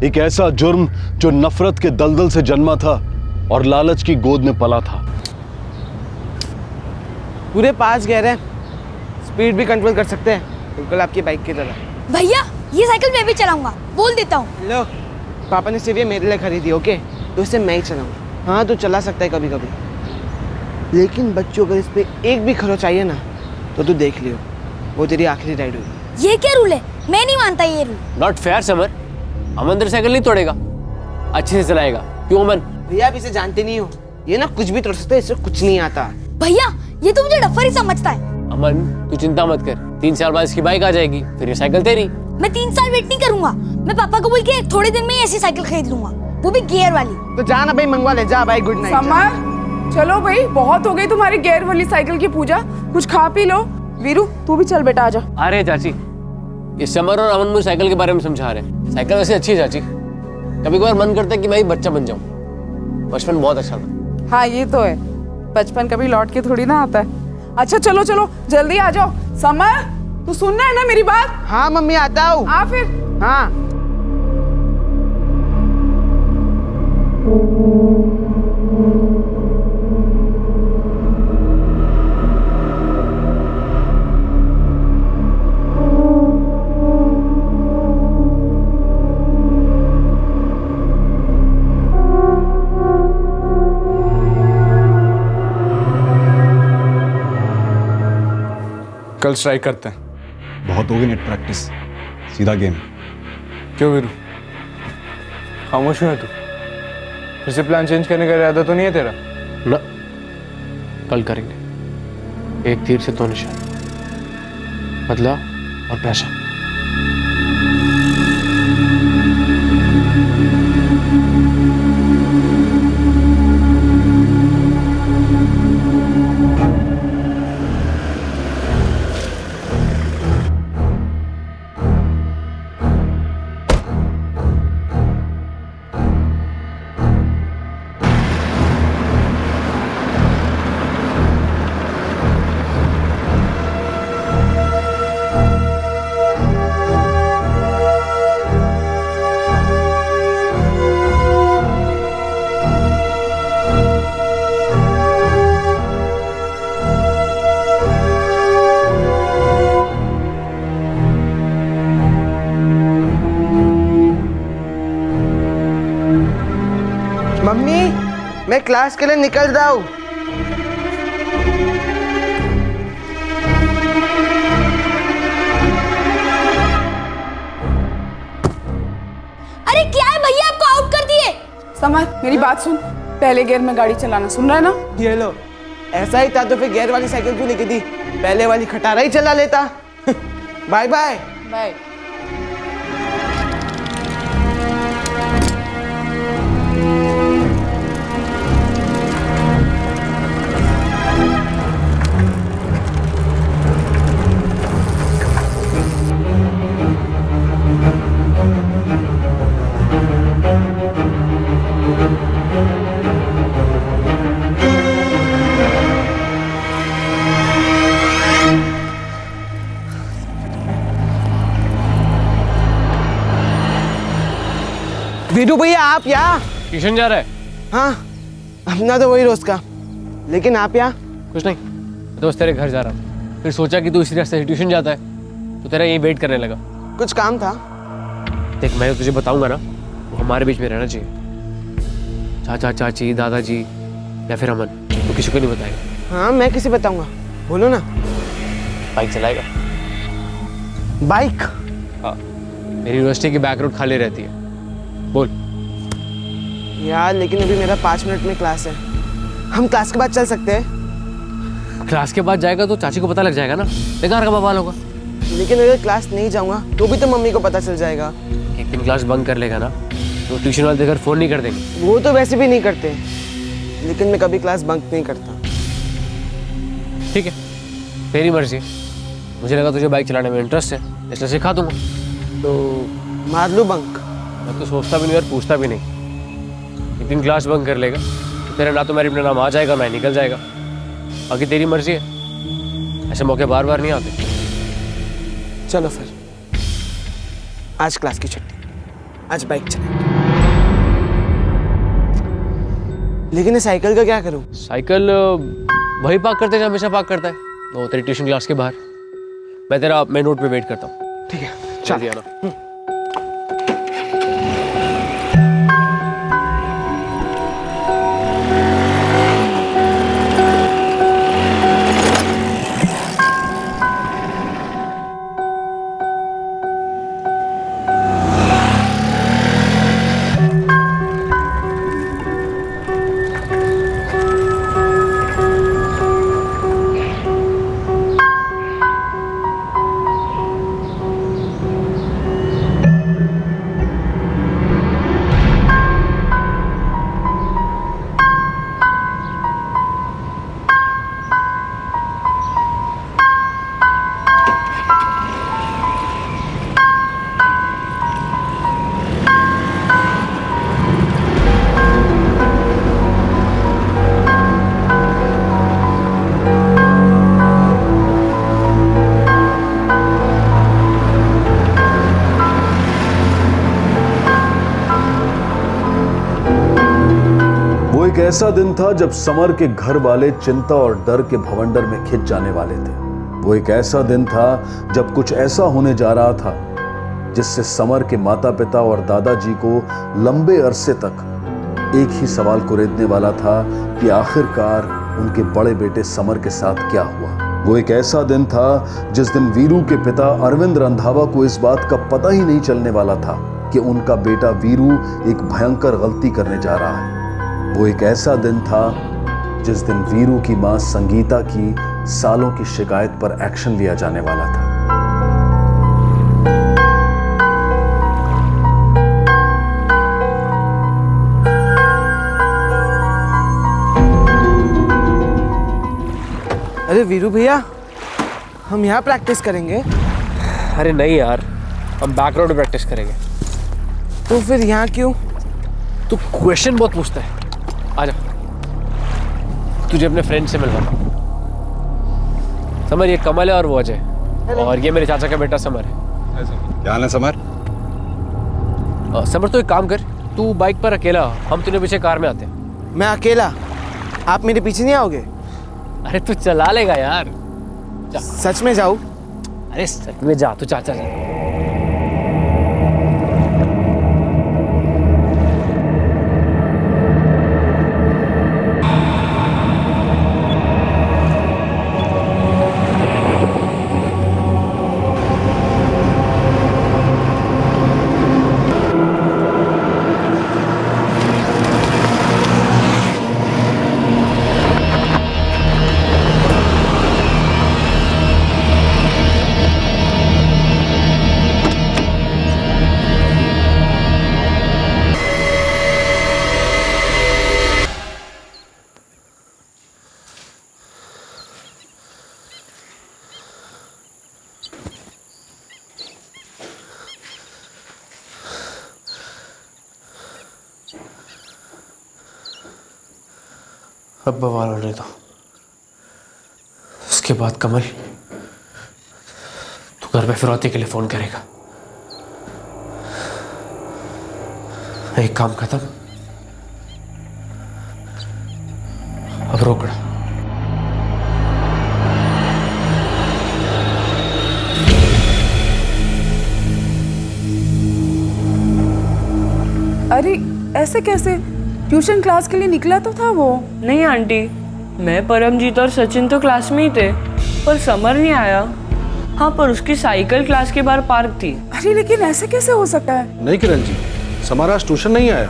एक ऐसा जुर्म जो नफरत के दलदल से जन्मा था और लालच की गोद में पला था। पूरे 5 गियर है, स्पीड भी कंट्रोल कर सकते हैं, बिल्कुल आपकी बाइक की तरह। भैया ये साइकिल मैं भी चलाऊंगा, बोल देता हूँ। लो, पापा ने सिर्फ ये मेरे लिए खरीदी, ओके? तो इसे मैं ही चलाऊंगा। हाँ, तो चला सकता है कभी कभी, लेकिन बच्चों अगर इस पे एक भी खरोच चाहिए ना तो तू देख लियो, वो तेरी आखिरी राइड होगी। ये क्या रूल है? मैं नहीं मानता ये रूल। नॉट फेयर समर, अमन तेरी साइकिल नहीं तोड़ेगा, अच्छे से चलाएगा। क्यों अमन? भैया आप इसे जानते नहीं हो, ये ना कुछ भी तोड़ सकता है, इससे कुछ नहीं आता। भैया ये तो मुझे डफर ही समझता है। अमन तू चिंता मत कर, 3 साल बाद इसकी बाइक आ जाएगी, फिर ये साइकिल तेरी। मैं 3 साल वेट नहीं करूंगा, मैं पापा को बोल के थोड़े दिन में ही ऐसी साइकिल खरीद लूंगा, वो भी गियर वाली। तो जा ना भाई, मंगवा ले जा भाई। Good night. समर चलो भाई, बहुत हो गई तुम्हारी गियर वाली साइकिल की पूजा, कुछ खा पी लो। वीरू तू भी चल बेटा, आजा। अरे चाची, ये समर और अमन मुझे साइकिल के बारे में समझा रहे हैं। साइकिल वैसे अच्छी है चाची, कभी कभार मन करता है कि मैं ही बच्चा बन जाऊं। बचपन बहुत अच्छा था। हाँ ये तो है, बचपन कभी लौट के थोड़ी ना आता है। अच्छा चलो चलो जल्दी आ जाओ। समर तू सुनना है ना मेरी बात? हाँ मम्मी, आता हूँ। आ फिर। हाँ। कल स्ट्राइक करते हैं। बहुत हो गई नेट प्रैक्टिस, सीधा गेम। क्यों वीरू, खामोश क्यों है तू? फिर से प्लान चेंज करने का इरादा तो नहीं है तेरा? ना, कल करेंगे। एक तीर से 2 निशान, बदला और पैसा। मम्मी मैं क्लास के लिए निकल रहा हूँ। अरे क्या है भैया, आपको आउट कर दिए। समर मेरी बात सुन, पहले गियर में गाड़ी चलाना, सुन रहा है ना? ये लो, ऐसा ही था तो फिर गियर वाली साइकिल क्यों लेके दी? पहले वाली खटारा ही चला लेता। Bye bye. बाय। वीरू भैया आप यहाँ? ट्यूशन जा रहा है? हाँ, अपना तो वही रोज का, लेकिन आप यहाँ? कुछ नहीं, दोस्त तेरे घर जा रहा हूँ, फिर सोचा कि तू इसी रास्ते से ट्यूशन जाता है तो तेरा यही वेट करने लगा। कुछ काम था? देख मैं तुझे बताऊंगा ना, वो हमारे बीच में रहना चाहिए। चाचा चाची दादाजी या फिर अमन, तो किसी को नहीं बताएगा। हाँ मैं किसे बताऊंगा, बोलो ना। बाइक चलाएगा? बाइक? हाँ, मेरी यूनिवर्सिटी की बैक रोड खाली रहती है, बोल। यार लेकिन अभी मेरा 5 मिनट में क्लास है, हम क्लास के बाद चल सकते हैं? क्लास के बाद जाएगा तो चाची को पता लग जाएगा ना, बेकार का बवाल होगा। लेकिन अगर क्लास नहीं जाऊंगा तो भी तो मम्मी को पता चल जाएगा। एक दिन क्लास बंक कर लेगा ना तो ट्यूशन वाले देखकर फोन नहीं कर देंगे। वो तो वैसे भी नहीं करते, लेकिन मैं कभी क्लास बंक नहीं करता। ठीक है, तेरी मर्जी। मुझे लगा तुझे बाइक चलाने में इंटरेस्ट है, इसलिए सिखा दूंगा। तो मार लूं बंक? मैं तो सोचता भी नहीं और पूछता भी नहीं। एक दिन क्लास बंक कर लेगा तो तेरा ना तो मेरे अपना नाम आ जाएगा ना ही निकल जाएगा। बाकी तेरी मर्जी है, ऐसे मौके बार बार नहीं आते। चलो फिर आज क्लास की छुट्टी, आज बाइक चलाएंगे। लेकिन इस साइकिल का क्या करूं? साइकिल वही पार्क करते जहाँ हमेशा पार्क करता है, वो तेरी ट्यूशन क्लास के बाहर। मैं तेरा मेन रोड पे वेट करता हूँ। ठीक है, जल्दी आना। एक ऐसा दिन था जब समर के घर वाले चिंता और डर के भवंडर में खिंच जाने वाले थे। वो एक ऐसा दिन था जब कुछ ऐसा होने जा रहा था जिससे समर के माता पिता और दादाजी को लंबे अरसे तक एक ही सवाल कुरेदने वाला था कि आखिरकार उनके बड़े बेटे समर के साथ क्या हुआ। वो एक ऐसा दिन था जिस दिन वीरू के पिता अरविंद रंधावा को इस बात का पता ही नहीं चलने वाला था कि उनका बेटा वीरू एक भयंकर गलती करने जा रहा है। वो एक ऐसा दिन था जिस दिन वीरू की मां संगीता की सालों की शिकायत पर एक्शन लिया जाने वाला था। अरे वीरू भैया, हम यहाँ प्रैक्टिस करेंगे? अरे नहीं यार, हम बैकग्राउंड में प्रैक्टिस करेंगे। तो फिर यहाँ क्यों? तू क्वेश्चन बहुत पूछता है। आजा, तुझे अपने फ्रेंड से मिलवाता हूँ। समर, ये कमल है और वो अजय, और ये मेरे चाचा का बेटा समर है। क्या हाल है समर? समर, तो एक काम कर, तू बाइक पर अकेला, हम तुझे पीछे कार में आते हैं। मैं अकेला? आप मेरे पीछे नहीं आओगे? अरे तू चला लेगा यार। सच में जाऊँ? अरे सच में जा, तू चाचा जा। अब बवाल होने दो, उसके बाद कमल तू घर पे फिरौती के लिए फोन करेगा। एक काम खत्म, अब रोकड़ा। अरे ऐसे कैसे? ट्यूशन क्लास के लिए निकला तो था वो। नहीं आंटी, मैं परमजीत और सचिन तो क्लास में ही थे, पर समर नहीं आया। हाँ, पर उसकी साइकिल क्लास के बाहर पार्क थी। अरे लेकिन ऐसे कैसे हो सकता है? नहीं किरण जी, समर आज ट्यूशन नहीं आया।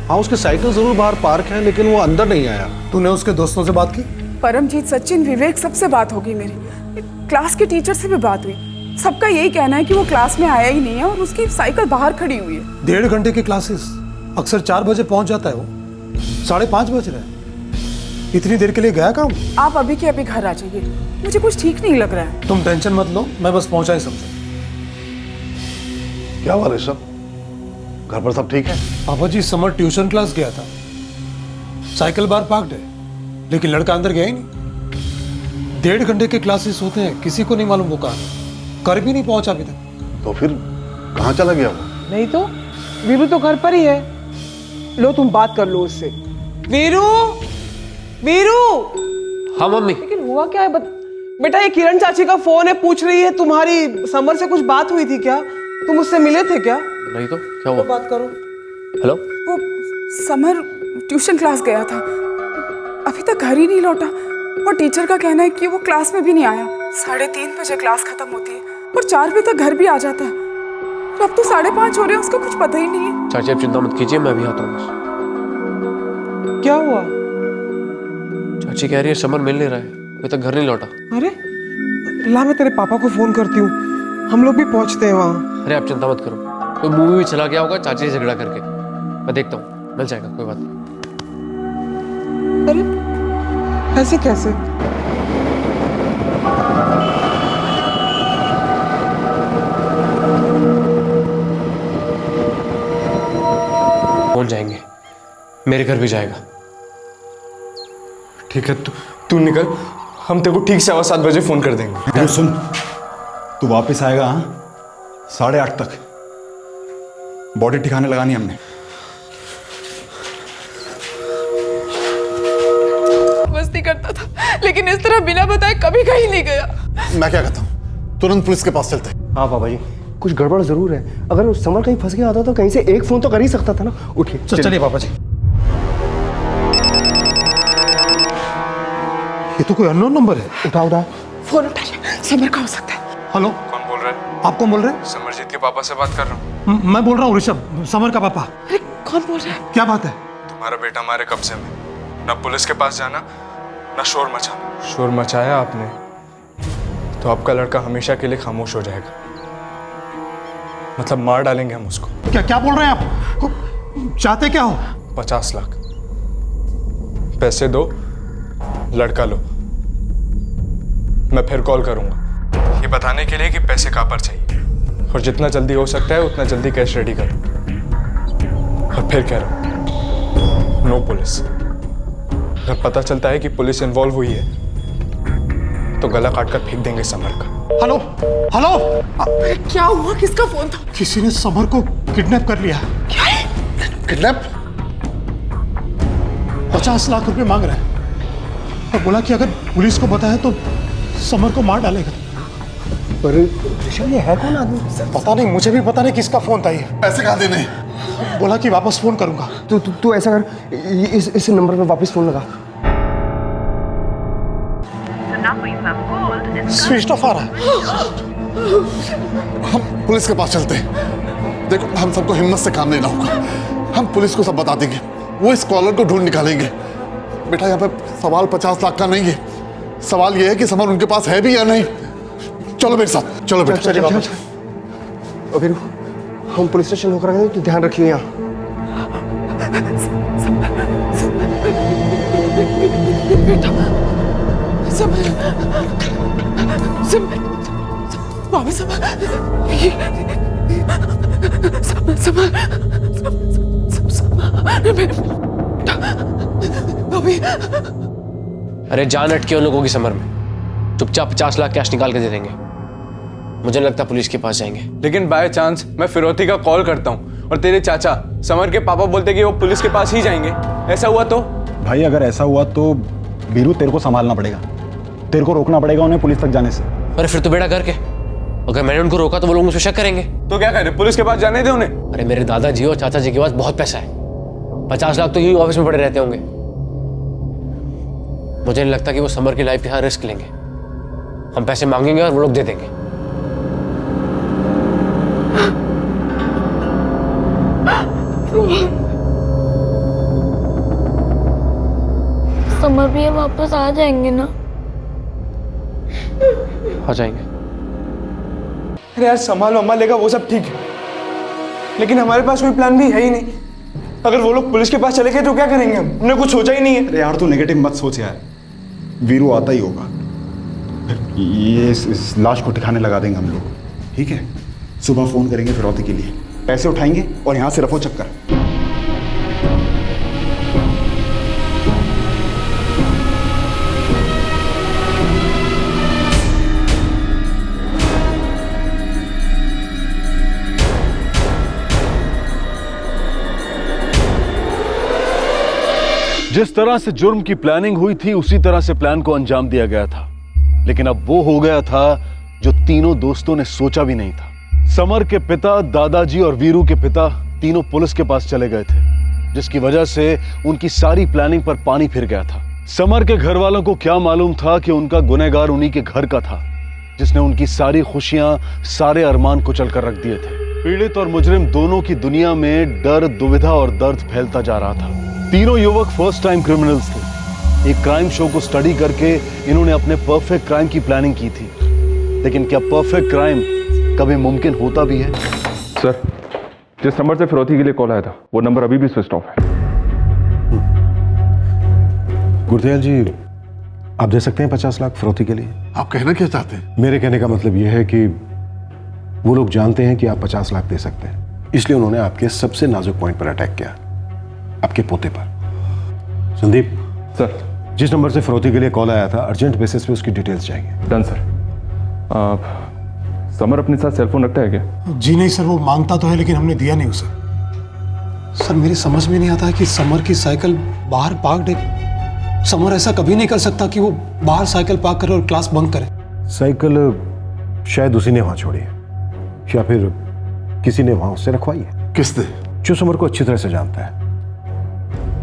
हाँ, उसकी साइकिल जरूर बाहर पार्क है, लेकिन वो अंदर नहीं आया। तूने उसके दोस्तों से बात की? परमजीत, सचिन, विवेक सबसे बात होगी मेरी। क्लास के टीचर से भी बात हुई। सबका यही कहना है कि वो क्लास में आया ही नहीं है और उसकी साइकिल बाहर खड़ी हुई है। 1.5 घंटे की क्लासेस, अक्सर 4 बजे पहुंच जाता है वो, 5:30 बज रहे हैं। इतनी देर के लिए गया काम? आप अभी के अभी घर आ जाइए, मुझे कुछ ठीक नहीं लग रहा है। तुम टेंशन मत लो, मैं बस पहुंचा ही समझो। क्या हुआ ऋषभ, घर पर सब ठीक है? पापा जी समर ट्यूशन क्लास गया था, साइकिल बार पार्क्ड है, लेकिन लड़का अंदर गया ही नहीं। 1.5 घंटे के क्लासेस होते हैं, किसी को नहीं मालूम वो कहाँ घर भी नहीं पहुंचा अभी तक। तो फिर कहाँ चला गया वो? नहीं तो वीरू तो घर पर ही है। लो तुम बात कर लो उससे। वीरू, वीरू। हाँ मम्मी। लेकिन हुआ क्या है बेटा? ये किरण चाची का फोन है, पूछ रही है तुम्हारी समर से कुछ बात हुई थी क्या? तुम उससे मिले थे क्या? नहीं तो क्या हुआ? तो बात करो। हेलो। वो समर ट्यूशन क्लास गया था, अभी तक घर ही नहीं लौटा और टीचर का कहना है कि वो क्लास में भी नहीं आया। 3:30 बजे क्लास खत्म होती है और 4 बजे तक घर भी आ जाता है। अब तो 5:30 हो रहे हैं, उसका कुछ पता ही नहीं है। चाची आप चिंता मत कीजिए, मैं भी आता हूँ। क्या हुआ? चाची कह रही है समर मिल नहीं रहा है, अभी तक घर नहीं लौटा। अरे ला, मैं तेरे पापा को फोन करती हूँ, हम लोग भी पहुंचते हैं वहाँ। अरे आप चिंता मत करो, कोई मूवी भी चला गया होगा चाची से झगड़ा करके, मैं देखता हूँ, मिल जाएगा, कोई बात नहीं। अरे ऐसे कैसे? पहुंच जाएंगे, मेरे घर भी जाएगा। ठीक है, तू निकल, हम तेरे को ठीक 7:15 बजे फोन कर देंगे। अरे सुन, तू वापस आएगा हाँ 8:30 तक। बॉडी ठिकाने लगानी हमने। मस्ती करता था, लेकिन इस तरह बिना बताए कभी कहीं नहीं गया। मैं क्या कहता हूँ, तुरंत पुलिस के पास चलते हैं। हाँ पापा जी, कुछ गड़बड़ जरूर है। अगर समर कहीं फंस गया होता तो कहीं से एक फोन तो कर ही सकता था ना। उठिए चलिए पापा जी। ये तो कोई अननोन नंबर है। उठा फोन उठाइए, समर का हो सकता है। हेलो, कौन बोल रहा है? आप कौन बोल रहे हैं? समरजीत के पापा से बात कर रहा हूँ। मैं बोल रहा हूँ ऋषभ, समर का पापा। अरे कौन बोल रहा है? क्या बात है? तुम्हारा बेटा हमारे कब्जे में, ना पुलिस के पास जाना ना शोर मचाना। शोर मचाया आपने तो आपका लड़का हमेशा के लिए खामोश हो जाएगा, मतलब मार डालेंगे हम उसको। क्या बोल रहे हैं आप? चाहते क्या हो? 50 लाख पैसे दो, लड़का लो। मैं फिर कॉल करूंगा ये बताने के लिए कि पैसे कहाँ पर चाहिए, और जितना जल्दी हो सकता है उतना जल्दी कैश रेडी करो। और फिर कह रहा हूं, नो पुलिस। अगर पता चलता है कि पुलिस इन्वॉल्व हुई है तो गला काटकर फेंक देंगे समर का। हेलो हेलो, अरे क्या हुआ? किसका फोन था? किसी ने समर को किडनैप कर लिया। क्या है? किडनैप? 50 लाख रुपए मांग रहे हैं और बोला कि अगर पुलिस को बताया तो समर को मार डालेगा। पर ऋषभ, ये है कौन आदमी? पता नहीं, मुझे भी पता नहीं किसका फोन था ये। पैसे कहाँ देने? बोला कि वापस फोन करूंगा। तू ऐसा कर, इस नंबर पे वापस फोन लगा। स्विच ऑफ आ रहा है। हम पुलिस के पास चलते हैं। देखो, हम सबको हिम्मत से काम लेना होगा। हम पुलिस को सब बता देंगे, वो इस कॉलर को ढूंढ निकालेंगे। बेटा, यहाँ पे सवाल 50 लाख का नहीं है, सवाल ये है कि समर उनके पास है भी या नहीं। चलो मेरे साथ, चलो बेटा। चल। और फिर हम पुलिस स्टेशन होकर आए तो ध्यान रखिए यहाँ। बेटा समर, अरे जान अटकी उन लोगों की समर में, चुपचाप 50 लाख कैश निकाल के दे देंगे। मुझे लगता पुलिस के पास जाएंगे। लेकिन बाय चांस मैं फिरौती का कॉल करता हूँ और तेरे चाचा समर के पापा बोलते कि वो पुलिस के पास ही जाएंगे, ऐसा हुआ तो? भाई अगर ऐसा हुआ तो वीरू तेरे को संभालना पड़ेगा, तेरे को रोकना पड़ेगा उन्हें पुलिस तक जाने से। अरे फिर तो बेड़ा करके, अगर मैंने उनको रोका तो वो लोग मुझे शक करेंगे। तो क्या करें, पुलिस के पास जाने दे उन्हें? अरे मेरे दादाजी और चाचा जी के पास बहुत पैसा है, 50 लाख तो यही ऑफिस में पड़े रहते होंगे। मुझे नहीं लगता कि वो समर की लाइफ के साथ रिस्क लेंगे। हम पैसे मांगेंगे और वो लोग दे देंगे। समर भी वापस आ जाएंगे ना? आ जाएंगे। अरे यार संभाल वम्भाल लेगा वो सब ठीक है, लेकिन हमारे पास कोई प्लान भी है ही नहीं। अगर वो लोग पुलिस के पास चले गए तो क्या करेंगे हम? हमने कुछ सोचा ही नहीं है। अरे यार तू नेगेटिव मत सोच यार, वीरू आता ही होगा, फिर ये इस लाश को ठिकाने लगा देंगे हम लोग, ठीक है? सुबह फोन करेंगे फिरौती के लिए, पैसे उठाएंगे और यहाँ से रफो चक्कर। जिस तरह से जुर्म की प्लानिंग हुई थी उसी तरह से प्लान को अंजाम दिया गया था, लेकिन अब वो हो गया था जो तीनों दोस्तों ने सोचा भी नहीं था। समर के पिता, दादाजी और वीरू के पिता तीनों पुलिस के पास चले गए थे, जिसकी वजह से उनकी सारी प्लानिंग पर पानी फिर गया था। समर के घर वालों को क्या मालूम था कि उनका गुनहगार उन्हीं के घर का था, जिसने उनकी सारी खुशियां, सारे अरमान कुचल कर रख दिए थे। पीड़ित और मुजरिम दोनों की दुनिया में डर, दुविधा और दर्द फैलता जा रहा था। तीनों युवक फर्स्ट टाइम क्रिमिनल्स थे। एक क्राइम शो को स्टडी करके इन्होंने अपने परफेक्ट क्राइम की प्लानिंग की थी, लेकिन क्या परफेक्ट क्राइम कभी मुमकिन होता भी है? सर, जिस नंबर से फिरौती के लिए कॉल आया था वो नंबर अभी भी स्विच ऑफ है। गुरदयाल जी, आप दे सकते हैं 50 लाख फिरौती के लिए? आप कहना क्या चाहते हैं? मेरे कहने का मतलब यह है कि वो लोग जानते हैं कि आप 50 लाख दे सकते हैं, इसलिए उन्होंने आपके सबसे नाजुक पॉइंट पर अटैक किया, आपके पोते पर। संदीप सर, जिस नंबर से फिरौती के लिए कॉल आया था अर्जेंट बेसिस पे उसकी डिटेल्स चाहिए। Done sir. समर अपने साथ सेलफोन रखता है क्या? जी नहीं सर, वो मांगता तो है लेकिन हमने दिया नहीं उसे। सर मेरी समझ में नहीं आता है कि समर की साइकिल बाहर पार्क है। समर ऐसा कभी नहीं कर सकता कि वो बाहर साइकिल पार्क करे और क्लास बंक करे। साइकिल शायद उसी ने वहां छोड़ी है, या फिर किसी ने वहां उससे रखवाई है। किसने? जो समर को अच्छी तरह से जानता है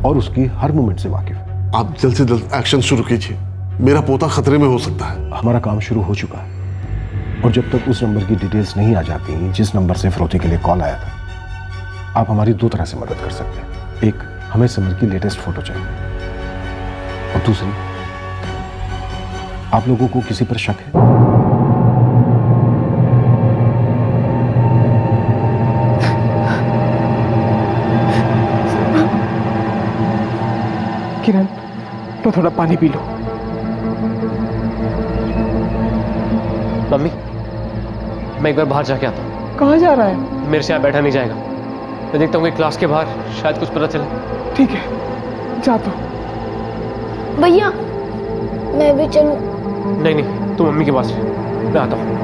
और उसकी हर मूवमेंट से वाकिफ है। आप जल्द से जल्द एक्शन शुरू कीजिए, मेरा पोता खतरे में हो सकता है। हमारा काम शुरू हो चुका है और जब तक उस नंबर की डिटेल्स नहीं आ जाती जिस नंबर से फिरौती के लिए कॉल आया था, आप हमारी दो तरह से मदद कर सकते हैं। एक, हमें समर की लेटेस्ट फोटो चाहिए, और दूसरी, आप लोगों को किसी पर शक है? किरण, तो थोड़ा पानी पी लो। मम्मी, मैं एक बार बाहर जाके आता हूँ। कहाँ जा रहा है? मेरे से यहाँ बैठा नहीं जाएगा। मैं देखता हूँ कि क्लास के बाहर शायद कुछ पता चले। ठीक है, जा तो। भैया मैं भी चलूं? नहीं नहीं, तू मम्मी के पास रह, मैं आता हूँ।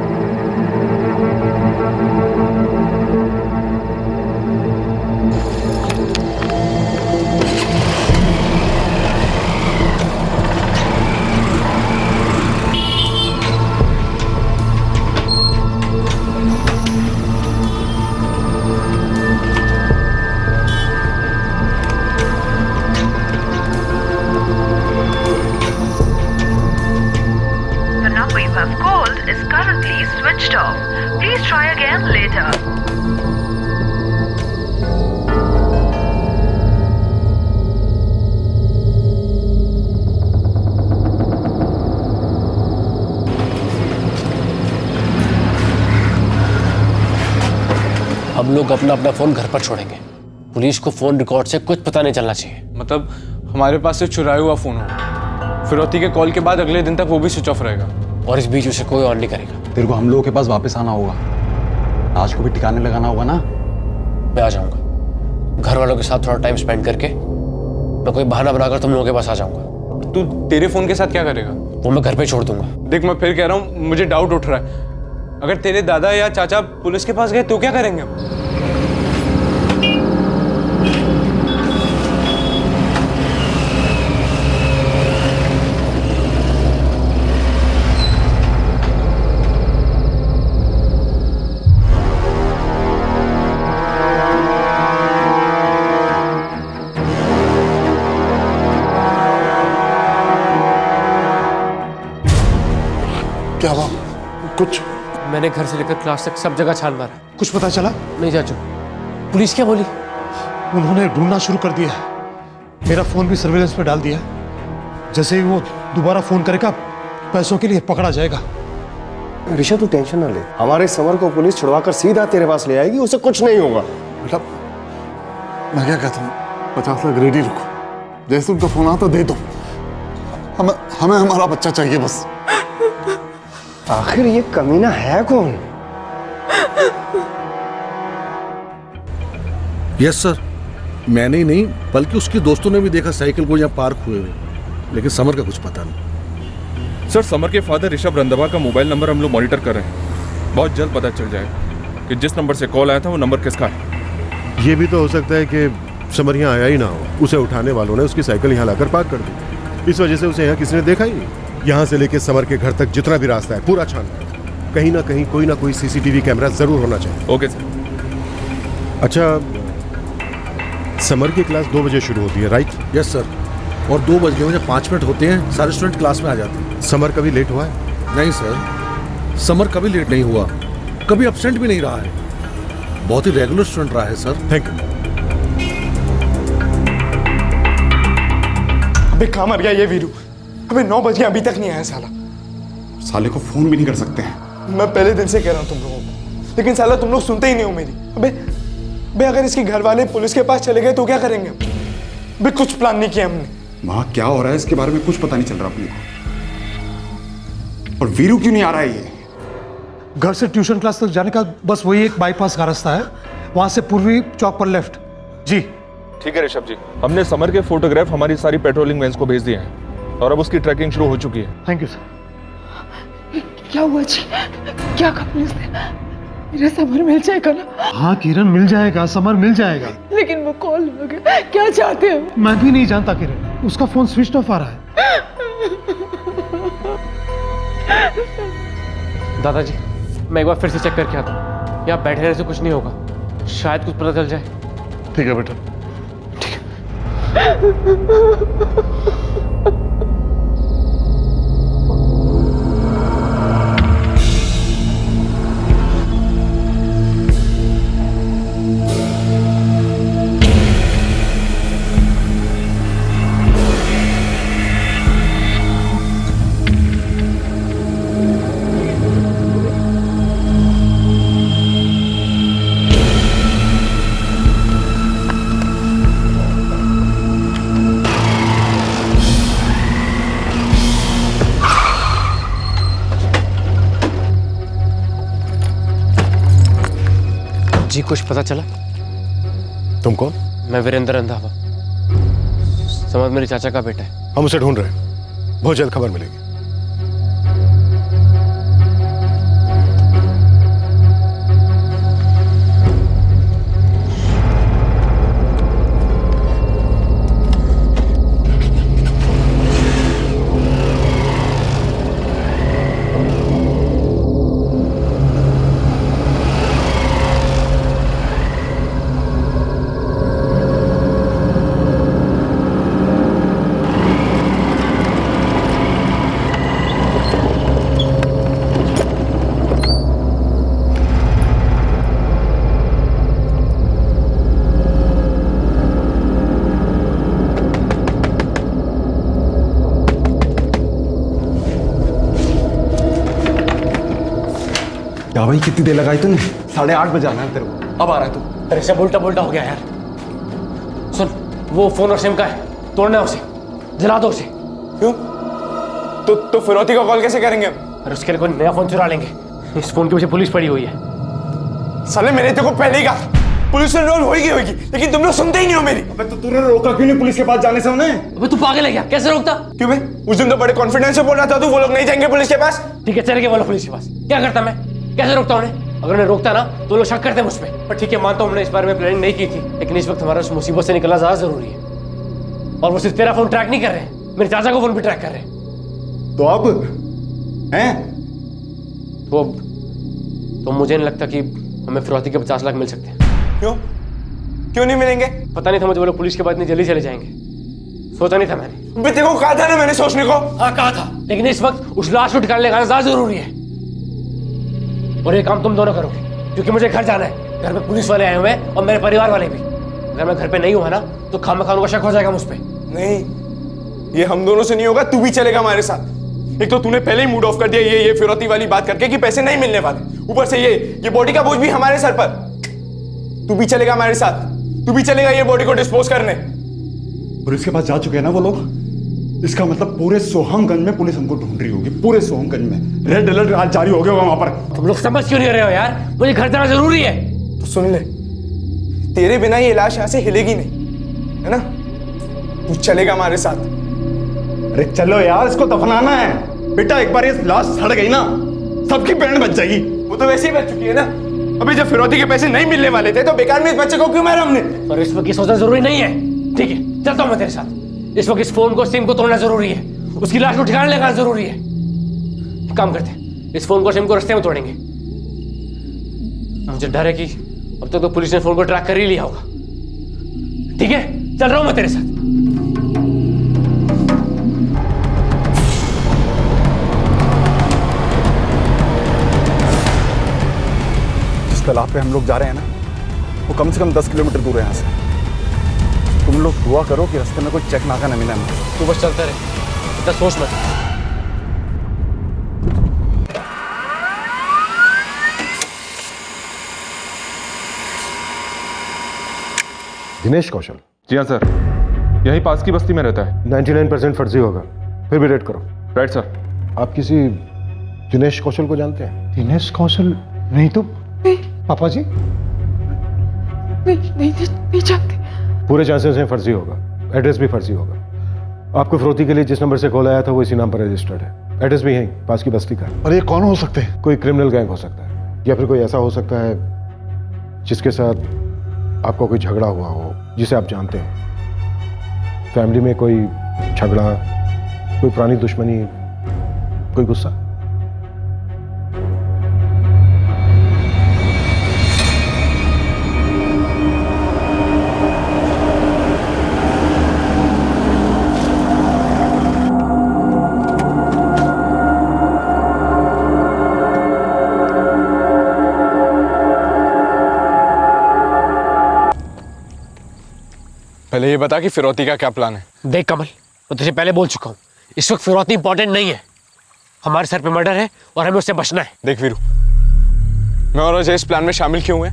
हम लोग अपना अपना फोन घर पर छोड़ेंगे। पुलिस को फोन रिकॉर्ड से कुछ पता नहीं चलना चाहिए। मतलब हमारे पास से चुराया हुआ फोन होगा, फिरौती के कॉल के बाद अगले दिन तक वो भी स्विच ऑफ रहेगा, और इस बीच उसे कोई ऑन नहीं करेगा। तेरे को हम लोगों के पास वापस आना होगा, आज को भी ठिकाने लगाना होगा ना। मैं आ जाऊंगा, घर वालों के साथ थोड़ा टाइम स्पेंड करके मैं कोई बहाना बनाकर तुम लोगों के पास आ जाऊंगा। तू तेरे फोन के साथ क्या करेगा? वो मैं घर पे छोड़ दूंगा। देख, मैं फिर कह रहा हूँ, मुझे डाउट उठ रहा है। अगर तेरे दादा या चाचा पुलिस के पास गए तो क्या करेंगे हम? क्या हुआ? कुछ? मैंने घर से लेकर क्लास तक सब जगह छान मारा। कुछ पता चला? नहीं चाचू। पुलिस क्या बोली? उन्होंने ढूंढना शुरू कर दिया है, मेरा फोन भी सर्विलेंस पे डाल दिया है। जैसे ही वो दोबारा फोन करेगा पैसों के लिए पकड़ा जाएगा। ऋषभ तू टेंशन ना ले, हमारे समर को पुलिस छुड़वाकर सीधा तेरे पास ले आएगी, उसे कुछ नहीं होगा। बेटा मैं क्या कहता हूँ, 50 लाख रेडी रखो, जैसे उनका फोन आता दे दो। हमें हमारा बच्चा चाहिए बस। आखिर ये कमीना है कौन? यस सर, मैंने ही नहीं बल्कि उसके दोस्तों ने भी देखा साइकिल को यहाँ पार्क हुए हुए, लेकिन समर का कुछ पता नहीं। सर समर के फादर ऋषभ रंधावा का मोबाइल नंबर हम लोग मॉनिटर कर रहे हैं, बहुत जल्द पता चल जाएगा कि जिस नंबर से कॉल आया था वो नंबर किसका है। ये भी तो हो सकता है कि समर यहाँ आया ही ना हो, उसे उठाने वालों ने उसकी साइकिल यहाँ लाकर पार्क कर दी, इस वजह से उसे यहाँ किसी ने देखा ही नहीं। यहाँ से लेके समर के घर तक जितना भी रास्ता है पूरा छानना है, कहीं ना कहीं कोई ना कोई सीसीटीवी कैमरा जरूर होना चाहिए। Okay sir. अच्छा, समर की क्लास 2 बजे शुरू होती है, राइट? यस सर, और 2 बज गए जब 5 मिनट होते हैं सारे स्टूडेंट क्लास में आ जाते हैं। समर कभी लेट हुआ है? नहीं सर, समर कभी लेट नहीं हुआ, कभी एब्सेंट भी नहीं रहा है, बहुत ही रेगुलर स्टूडेंट रहा है सर। Thank you. अबे कहाँ मर गया ये वीरू? अबे 9 बज गए अभी तक नहीं आया साला। साले को फोन भी नहीं कर सकते हैं। मैं पहले दिन से कह रहा हूँ तुम लोगों को, लेकिन साला तुम लोग सुनते ही नहीं हो मेरी। अबे अगर इसके घर वाले पुलिस के पास चले गए तो क्या करेंगे? अबे कुछ प्लान नहीं किया हमने। वहां क्या हो रहा है इसके बारे में कुछ पता नहीं चल रहा अपने को। और वीरू क्यों नहीं आ रहा है? ये घर से ट्यूशन क्लास तक जाने का बस वही एक बाईपास का रास्ता है, वहां से पूर्वी चौक पर लेफ्ट। जी ठीक है ऋषभ जी, हमने समर के फोटोग्राफ हमारी सारी पेट्रोलिंग वैन्स को भेज दिए हैं और अब उसकी ट्रैकिंग शुरू हो चुकी है। Thank you sir. क्या हुआ जी? क्या कहा पुलिस ने? मेरा समर मिल जाएगा ना? हाँ किरण, मिल जाएगा, समर मिल जाएगा। लेकिन वो कॉल हो गया, क्या चाहते हो? मैं भी नहीं जानता किरण, उसका फोन स्विच ऑफ आ रहा है। दादाजी मैं एक बार फिर से चेक करके आता हूँ, यहाँ बैठे रहने से कुछ नहीं होगा, शायद कुछ पता चल जाए। ठीक है बेटा। जी कुछ पता चला? तुम कौन? मैं वीरेंद्र रंधावा, समर मेरे चाचा का बेटा है। हम उसे ढूंढ रहे हैं, बहुत जल्द खबर मिलेगी। क्या भाई, कितनी देर लगाई तूने? 8:30 बजे आना है तेरे को, अब आ रहा है तू? अरे सब उल्टा पुल्टा हो गया यार। सुन, वो फोन और सिम का है, तोड़ना है उसे, जला दो उसे। क्यों? तो फिरौती का कॉल कैसे करेंगे? अरे उसके लिए कोई नया फोन चुरा लेंगे, इस फोन के पीछे पुलिस पड़ी हुई है। साले मैंने तेरे को पहले ही कहा पुलिस इन्वॉल्व होगी, लेकिन तुम लोग सुनते ही नहीं हो मेरी। अबे तो तूने रोका क्यों नहीं पुलिस के पास जाने से उन्हें? अबे तू पागल है क्या? कैसे रोकता? क्यों बे? उस दिन तो बड़े कॉन्फिडेंस से बोल रहा था तू वो लोग नहीं जाएंगे पुलिस के पास। ठीक है चले गए वो लोग पुलिस के पास, क्या करता मैं? कैसे रोकता उन्हें? अगर उन्हें रोकता ना तो लोग शक करते मुझ पे। पर ठीक है, मानता हूं हमने इस बारे में प्लानिंग नहीं की थी, लेकिन इस वक्त हमारा उस मुसीबत से निकलना ज्यादा जरूरी है। और वो सिर्फ तेरा फोन ट्रैक नहीं कर रहे हैं, मेरे चाचा को फोन भी ट्रैक कर रहे हैं। तो अब हैं? तो अब तो मुझे नहीं लगता कि हमें फिरौती के 50 लाख मिल सकते हैं। क्यों नहीं मिलेंगे? पता नहीं था मुझे वो लोग पुलिस के बाद इतनी जल्दी चले जाएंगे, सोचा नहीं था मैंने। देखो कहा था ना मैंने सोचने को। हाँ कहा था, लेकिन इस वक्त उस लाश को ठिकाने लगाना ज्यादा जरूरी है। और ये काम तुम दोनों करोगे, क्योंकि मुझे घर जाना है। घर में पुलिस वाले आए हुए हैं और मेरे परिवार वाले भी। अगर मैं घर पे नहीं हुआ ना तो खामखा उनको शक हो जाएगा मुझ पे। नहीं, ये हम दोनों से नहीं होगा, तू भी चलेगा हमारे साथ। एक तो तूने पहले ही मूड ऑफ कर दिया ये फिरौती वाली बात करके कि पैसे नहीं मिलने वाले, ऊपर से ये बॉडी का बोझ भी हमारे सर पर। तू भी चलेगा हमारे साथ, तू भी चलेगा ये बॉडी को डिस्पोज करने। पुलिस के पास जा चुके हैं ना वो लोग, इसका मतलब पूरे सोहमगंज में पुलिस हमको ढूंढ रही होगी, पूरे सोहमगंज में रेड अलर्ट आज जारी हो गया होगा वहां पर। तुम लोग समझ क्यों नहीं रहे हो यार? मुझे घर जाना जरूरी है। तो सुन ले, तेरे बिना ये लाश यहां से हिलेगी नहीं, है ना? तू चलेगा हमारे साथ। अरे चलो यार, इसको दफनाना है बेटा। एक बार ये लाश सड़ गई ना, सबकी बैंड बच जाएगी। वो तो वैसे ही बच चुकी है ना। अभी जब फिरौती के पैसे नहीं मिलने वाले थे तो बेकार में इस बच्चे को क्यों मारा हमने? पर इस वक्त ये सोचना जरूरी नहीं है। ठीक है, चलता हूं मैं तेरे साथ। इस वक्त इस फोन को, सिम को तोड़ना जरूरी है, उसकी लाश को ठिकाने लगाना जरूरी है। काम करते हैं, इस फोन को, सिम को रास्ते में तोड़ेंगे। मुझे डर है कि अब तक तो पुलिस ने फोन को ट्रैक कर ही लिया होगा। ठीक है, चल रहा हूं मैं तेरे साथ। जिस तालाब पे हम लोग जा रहे हैं ना, वो कम से कम 10 किलोमीटर दूर है यहाँ से। तुम लोग दुआ करो कि रास्ते में कोई चेक नाका न मिले हमें। तू बस चलता रहे, इतना सोच मत। दिनेश कौशल? जी हाँ सर, यही पास की बस्ती में रहता है। 99% फर्जी होगा, फिर भी रेड करो। Right sir. आप किसी दिनेश कौशल को जानते हैं? दिनेश कौशल? नहीं तो पापा जी नहीं जानते। पूरे चांसेस हैं फर्जी होगा, एड्रेस भी फर्जी होगा। आपको फिरौती के लिए जिस नंबर से कॉल आया था वो इसी नाम पर रजिस्टर्ड है। एड्रेस भी यहीं पास की बस्ती का है। और ये कौन हो सकते हैं? कोई क्रिमिनल गैंग हो सकता है, या फिर कोई ऐसा हो सकता है जिसके साथ आपको कोई झगड़ा हुआ हो जिसे आप जानते हो। फैमिली में कोई झगड़ा, कोई पुरानी दुश्मनी, कोई गुस्सा। पहले ये बता कि फिरौती का क्या प्लान है? देख कमल, मैं तुझे पहले बोल चुका हूँ, इस वक्त फिरौती इंपॉर्टेंट नहीं है। हमारे सर पे मर्डर है और हमें उससे बचना है। देख वीरू, मैं और अजय इस प्लान में शामिल क्यों हुए?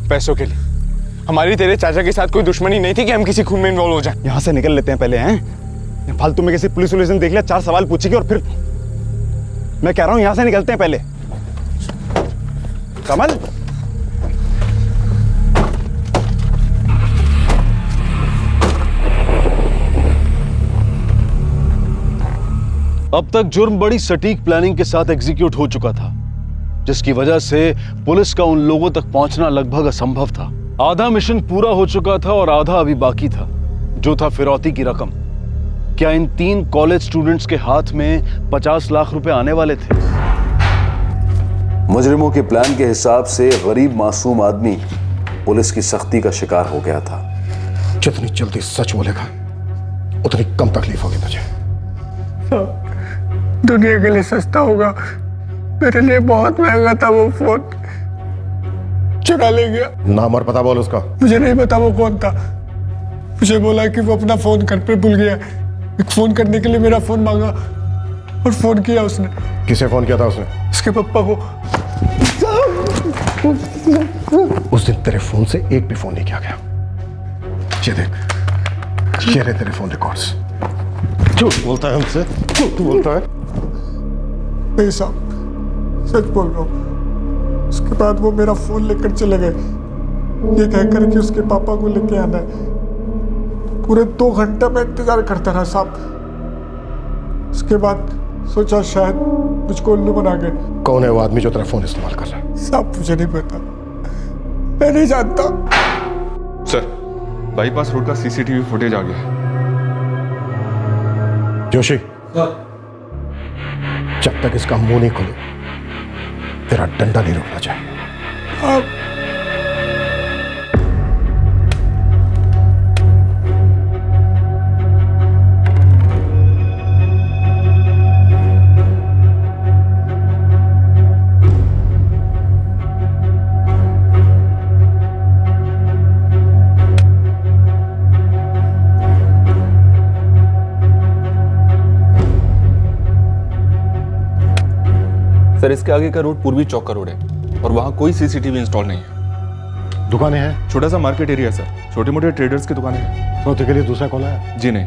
पैसों के लिए। हमारी तेरे चाचा के साथ कोई दुश्मनी नहीं थी कि हम किसी खून में इन्वॉल्व हो जाए। यहाँ से निकल लेते हैं पहले, हैं? फालतू में किसी पुलिस ने देख लिया, 4 सवाल पूछेगी और फिर मैं कह रहा हूँ यहाँ से निकलते हैं पहले। कमल, अब तक जुर्म बड़ी सटीक प्लानिंग के साथ एग्जीक्यूट हो चुका था, जिसकी वजह से पुलिस का उन लोगों तक पहुंचना लगभग असंभव था। आधा मिशन पूरा हो चुका था और आधा अभी बाकी था, जो था फिरौती की रकम। क्या इन 3 कॉलेज स्टूडेंट्स के हाथ में 50 लाख रुपए आने वाले थे? मुजरिमों के प्लान के हिसाब से गरीब मासूम आदमी पुलिस की सख्ती का शिकार हो गया था। जितनी जल्दी सच बोलेगा उतनी कम तकलीफ होगी तुझे। दुनिया के लिए सस्ता होगा, मेरे लिए बहुत महंगा था वो फोन। चुरा ले गया। नाम और पता बोल उसका। मुझे नहीं पता वो कौन था। मुझे बोला कि वो अपना फोन घर पे भूल गया। एक फोन करने के लिए मेरा फोन मांगा और फोन किया उसने। किसे फोन किया था उसने? उसके पापा को। उस दिन तेरे फोन से एक भी फोन नहीं किया गया। ये देख, ये रहे तेरे फोन रिकॉर्ड्स। झूठ बोलता है हमसे, झूठ बोलता है। नहीं साहब, सच बोल रहा हूँ। उसके बाद वो मेरा फोन लेकर चले गए, ये कहकर कि उसके पापा को लेके आना है। पूरे 2 घंटा मैं इंतजार करता रहा साहब। उसके बाद सोचा शायद मुझको उल्लू बना गए। कौन है वो आदमी जो तेरा फोन इस्तेमाल कर रहा है? साहब मुझे नहीं पता, मैं नहीं जानता। सर, बाईपास रोड का सीसीटीवी फुटेज आ गया। जोशी, जब तक इसका मुंह नहीं खोले तेरा डंडा नहीं रुकना चाहिए। सर इसके आगे का रोड पूर्वी चौक का रोड है और वहाँ कोई सीसीटीवी इंस्टॉल नहीं है। दुकानें हैं? छोटा सा मार्केट एरिया है सर, छोटे मोटे ट्रेडर्स की दुकानें हैं। फिरौती के लिए दूसरा कॉल आया? जी नहीं,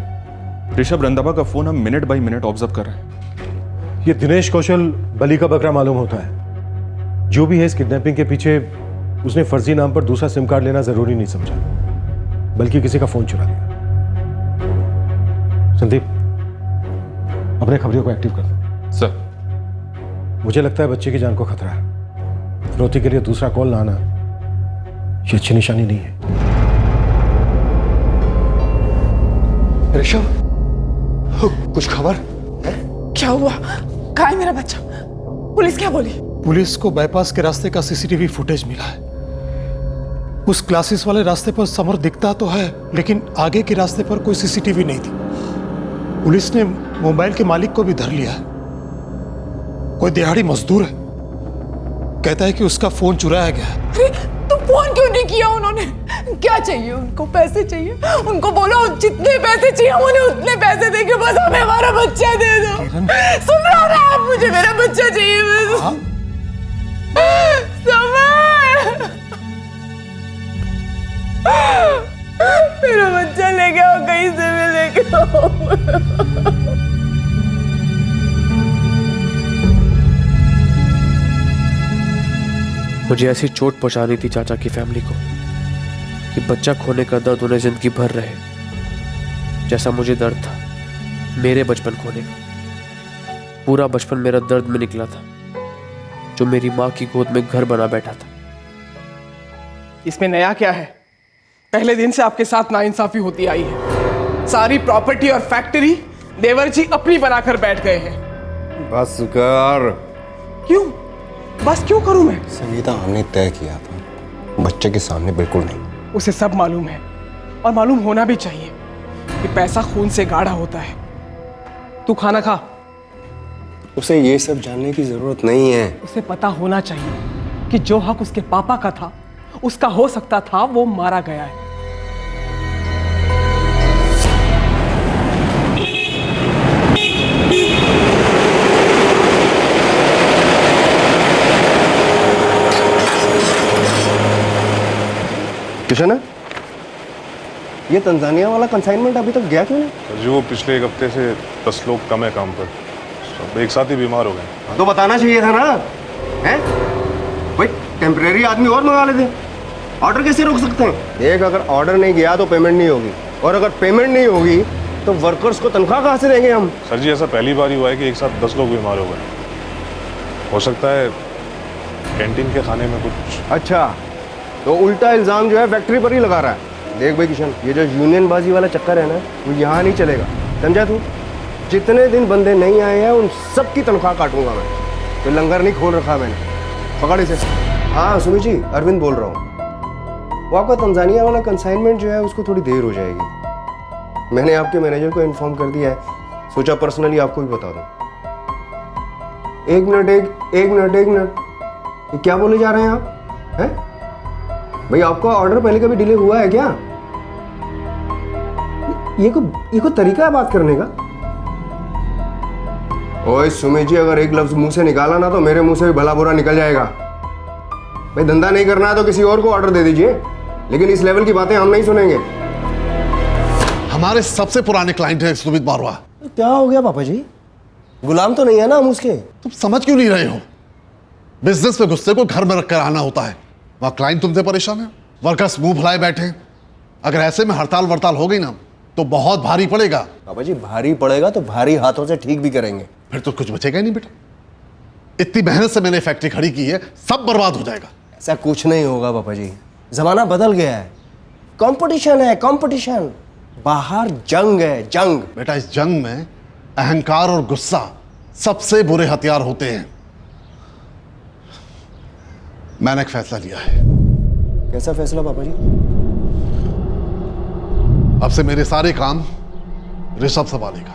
ऋषभ रंधावा का फोन हम मिनट बाई मिनट ऑब्जर्व कर रहे हैं। ये दिनेश कौशल बलि का बकरा मालूम होता है। जो भी है इस किडनैपिंग के पीछे, उसने फर्जी नाम पर दूसरा सिम कार्ड लेना जरूरी नहीं समझा, बल्कि किसी का फोन चुरा लिया। संदीप, अपने खबरियों को एक्टिव कर दो। सर मुझे लगता है बच्चे की जान को खतरा है। फिरौती के लिए दूसरा कॉल ना आना ये अच्छी निशानी नहीं है। ऋषभ, कुछ खबर है? क्या हुआ? कहाँ है मेरा बच्चा? पुलिस क्या बोली? पुलिस को बाईपास के रास्ते का सीसीटीवी फुटेज मिला है। उस क्लासेस वाले रास्ते पर समर दिखता तो है, लेकिन आगे के रास्ते पर कोई सीसीटीवी नहीं थी। पुलिस ने मोबाइल के मालिक को भी धर लिया है। कोई दिहाड़ी मजदूर है, कहता है कि उसका फोन चुराया गया है। अरे तो फोन क्यों नहीं किया उन्होंने? क्या चाहिए उनको? पैसे चाहिए? उनको बोलो जितने पैसे चाहिए उन्हें उतने पैसे देके बस हमें हमारा बच्चा दे दो। सुन रहा हो ना आप? मुझे मेरा बच्चा चाहिए बस। समर, मेरा बच्चा लेके आओ, कहीं से भी लेके आओ। मुझे ऐसी चोट पहुंचानी थी चाचा की फैमिली को कि बच्चा खोने का दर्द उन्हें जिंदगी भर रहे, जैसा मुझे दर्द था मेरे बचपन खोने का। पूरा बचपन मेरा दर्द में निकला था, जो मेरी माँ की गोद में घर बना बैठा था। इसमें नया क्या है? पहले दिन से आपके साथ नाइंसाफी होती आई है। सारी प्रॉपर्टी और फैक्ट्री देवर जी अपनी बनाकर बैठ गए हैं। बस कर। क्यों? बस क्यों करूं मैं? संगीता, हमने तय किया था, बच्चे के सामने बिल्कुल नहीं। उसे सब मालूम है और मालूम होना भी चाहिए कि पैसा खून से गाढ़ा होता है। तू खाना खा। उसे ये सब जानने की जरूरत नहीं है। उसे पता होना चाहिए कि जो हक उसके पापा का था, उसका हो सकता था, वो मारा गया है। किशन, ये तंजानिया वाला कंसाइनमेंट अभी तक गया क्यों नहीं? जो पिछले एक हफ्ते से 10 लोग कम है काम पर, सब एक साथ ही बीमार हो गए। तो बताना चाहिए था ना, हैं? भाई टेम्परेरी आदमी और मंगा लेते। ऑर्डर कैसे रोक सकते हैं? देख, अगर ऑर्डर नहीं गया तो पेमेंट नहीं होगी, और अगर पेमेंट नहीं होगी तो वर्कर्स को तनख्वाह कहाँ से देंगे हम? सर जी, ऐसा पहली बार ही हुआ है कि एक साथ 10 लोग बीमार हो गए। हो सकता है कैंटीन के खाने में कुछ। अच्छा, तो उल्टा इल्जाम जो है फैक्ट्री पर ही लगा रहा है। देख भाई किशन, ये जो यूनियनबाजी वाला चक्कर है ना, वो यहाँ नहीं चलेगा, समझा तू? जितने दिन बंदे नहीं आए हैं उन सब की तनख्वाह काटूंगा मैं। तो लंगर नहीं खोल रखा मैंने, पकड़ इसे। हाँ सुमित जी, अरविंद बोल रहा हूँ। वो आपका तंजानिया वाला कंसाइनमेंट जो है उसको थोड़ी देर हो जाएगी। मैंने आपके मैनेजर को इन्फॉर्म कर दिया है, सोचा पर्सनली आपको भी बता दूं। एक मिनट, ये क्या बोले जा रहे हैं आप? हैं भाई, आपका ऑर्डर पहले कभी डिले हुआ है क्या? ये को तरीका है बात करने का? ओए सुमित जी, अगर एक लफ्ज मुंह से निकाला ना तो मेरे मुंह से भी भला बुरा निकल जाएगा। भाई धंधा नहीं करना है तो किसी और को ऑर्डर दे दीजिए, लेकिन इस लेवल की बातें हम नहीं सुनेंगे। हमारे सबसे पुराने क्लाइंट है सुमित बारवा। क्या हो गया पापा जी? गुलाम तो नहीं है ना हम उसके? तुम समझ क्यों नहीं रहे हो? बिजनेस में गुस्से को घर में रखकर आना होता है। वहां क्लाइंट तुमसे परेशान है, वर्कर्स मुंह फुलाए बैठे हैं। अगर ऐसे में हड़ताल वड़ताल हो गई ना तो बहुत भारी पड़ेगा। पापा जी, भारी पड़ेगा तो भारी हाथों से ठीक भी करेंगे। फिर तो कुछ बचेगा ही नहीं बेटा। इतनी मेहनत से मैंने फैक्ट्री खड़ी की है, सब बर्बाद हो जाएगा। ऐसा कुछ नहीं होगा पापा जी, जमाना बदल गया है। कंपटीशन है, कंपटीशन। बाहर जंग है, जंग। बेटा, इस जंग में अहंकार और गुस्सा सबसे बुरे हथियार होते हैं। मैंने एक फैसला लिया है। कैसा फैसला पापा जी? अब से मेरे सारे काम ऋषभ संभालेगा।